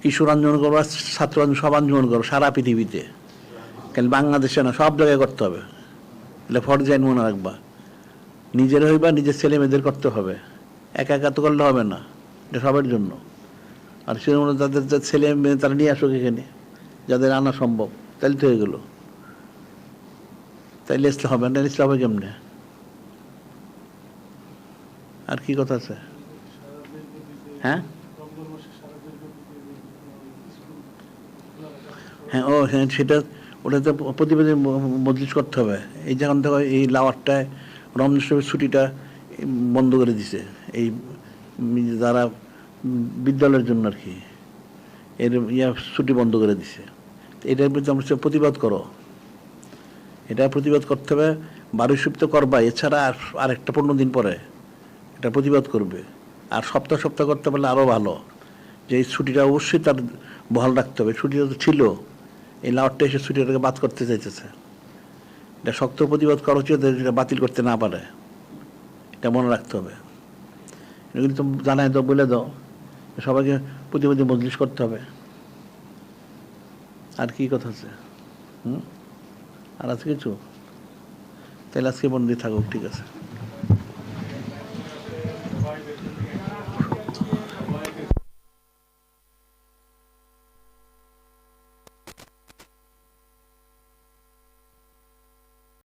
কিশোর আঞ্জুমান করবা, ছাত্র সব আঞ্জুমান করবা সারা পৃথিবীতে, খালি বাংলাদেশে না, সব জায়গায় করতে হবে। এটা ফরজ আইন মনে রাখবা। নিজের হইবা, নিজের ছেলে মেয়েদের করতে হবে, একা একা তো করলে হবে না, এটা সবার জন্য। আর সে তাদের যে ছেলে মেয়ে তারা নিয়ে আসুক এখানে, যাদের আনা সম্ভব, তাইলে তো হয়ে গেল। তাইলে ইসলাম হবে না, ইসলাম হবে কেমনে? আর কি কথা আছে? হ্যাঁ হ্যাঁ, ও হ্যাঁ, সেটা ওটাতে প্রতিবাদী মজলিস করতে হবে। এই যখন থেকে এই লাওয়ারটায় রমজান শরীফের ছুটিটা বন্ধ করে দিছে, এই যারা বিদ্যালয়ের জন্য আর কি, এর ছুটি বন্ধ করে দিছে। এটার বিরুদ্ধে আমরা প্রতিবাদ করো, এটা প্রতিবাদ করতে হবে। 12 সপ্তাহ করবা, এছাড়া আর একটা 15 দিন পরে এটা প্রতিবাদ করবে। আর সপ্তাহ সপ্তাহ করতে পারলে আরও ভালো, যে এই ছুটিটা অবশ্যই তার বহাল রাখতে হবে। ছুটিটা তো ছিল, এই লাওয়ারটা এসে ছুটিটাকে বাদ করতে চাইতেছে। এটা শক্ত প্রতিবাদ করা উচিত, এটা বাতিল করতে না পারে, এটা মনে রাখতে হবে। এটা কিন্তু জানাই দাও, বলে দাও, সবাইকে প্রতিবাদী মজলিস করতে হবে। আর কি কথা আছে? আর আছে কিছু? তাহলে আজকে বন্ধই থাকুক, ঠিক আছে।